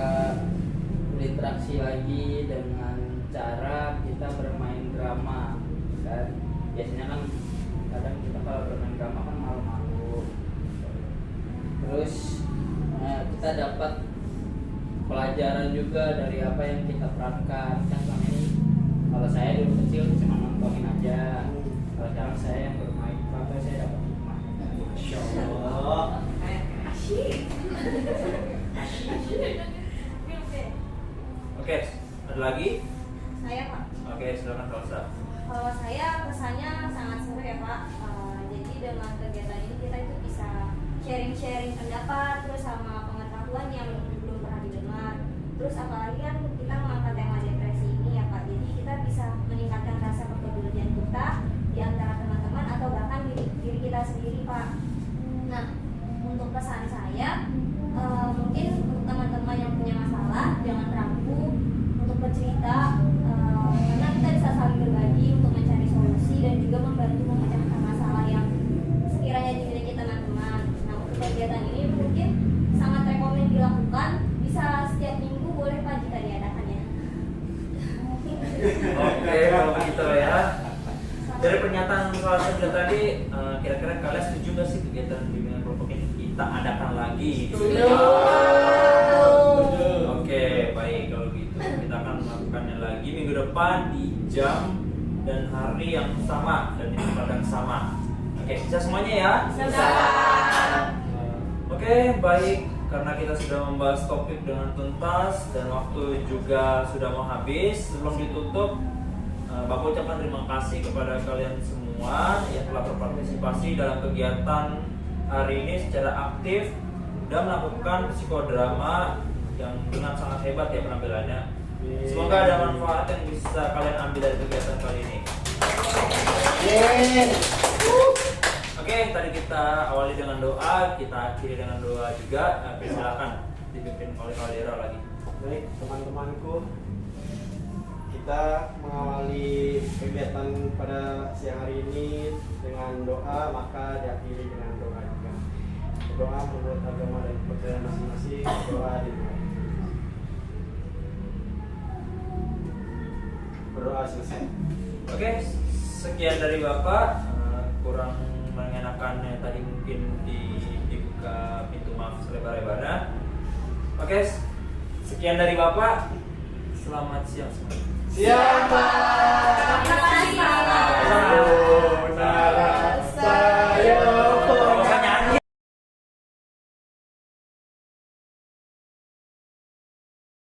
berinteraksi lagi dengan cara kita bermain drama kan. Biasanya kan kadang kita kalau bermain drama kan malu-malu. Terus kita dapat pelajaran juga dari apa yang kita perankan. Kan selama ini kalau saya dulu kecil cuma nontonin aja. Kalau sekarang saya yang bermain, maka saya dapat hikmah. Masya Allah. Oke, ada lagi? Saya Pak. Oke, silakan Salsa. Kalau saya kesannya sangat seru ya Pak. Jadi dengan kegiatan ini kita itu bisa sharing-sharing pendapat terus sama pengetahuan yang belum pernah didengar. Terus apalagi kan kita mengangkat tema depresi ini ya Pak. Jadi kita bisa meningkatkan rasa kepedulian kita di antara teman-teman atau bahkan diri kita sendiri Pak. Nah, untuk pesan saya mungkin untuk teman-teman yang punya masalah jangan ragu untuk bercerita karena kita bisa saling berbagi untuk mencari solusi dan juga membantu memecahkan masalah yang sekiranya dimiliki teman-teman. Nah, untuk kegiatan ini mungkin sangat rekomen dilakukan, bisa setiap minggu boleh Pak jika diadakan ya. Oke, kalau begitu ya. Dari pernyataan salah satu tadi, kira-kira kalian setuju nggak sih kegiatan bimbingan kelompok ini kita adakan lagi? Oke, baik kalau gitu kita akan melakukannya lagi minggu depan di jam dan hari yang sama dan di tempat yang sama. Oke, bisa semuanya ya? Bisa. Oke, baik. Karena kita sudah membahas topik dengan tuntas dan waktu juga sudah mau habis, sebelum ditutup Bapak ucapkan terima kasih kepada kalian semua yang telah berpartisipasi dalam kegiatan hari ini secara aktif dan melakukan psikodrama yang dengan sangat hebat ya penampilannya. Semoga ada manfaat yang bisa kalian ambil dari kegiatan kali ini. Oke, tadi kita awali dengan doa, kita akhiri dengan doa juga. Silakan dipimpin oleh Kaldera lagi. Baik, teman-temanku, kita mengawali kegiatan pada siang hari ini dengan doa, maka diakhiri dengan doa juga. Doa menurut agama dan kepercayaan masing-masing, doa dimulai. Berdoa selesai. Oke, sekian dari Bapak. Kurang mengenakannya tadi mungkin dibuka pintu maaf selebar-lebarnya. Oke, sekian dari Bapak. Selamat siang semua. Siapa? Terima kasih Pak.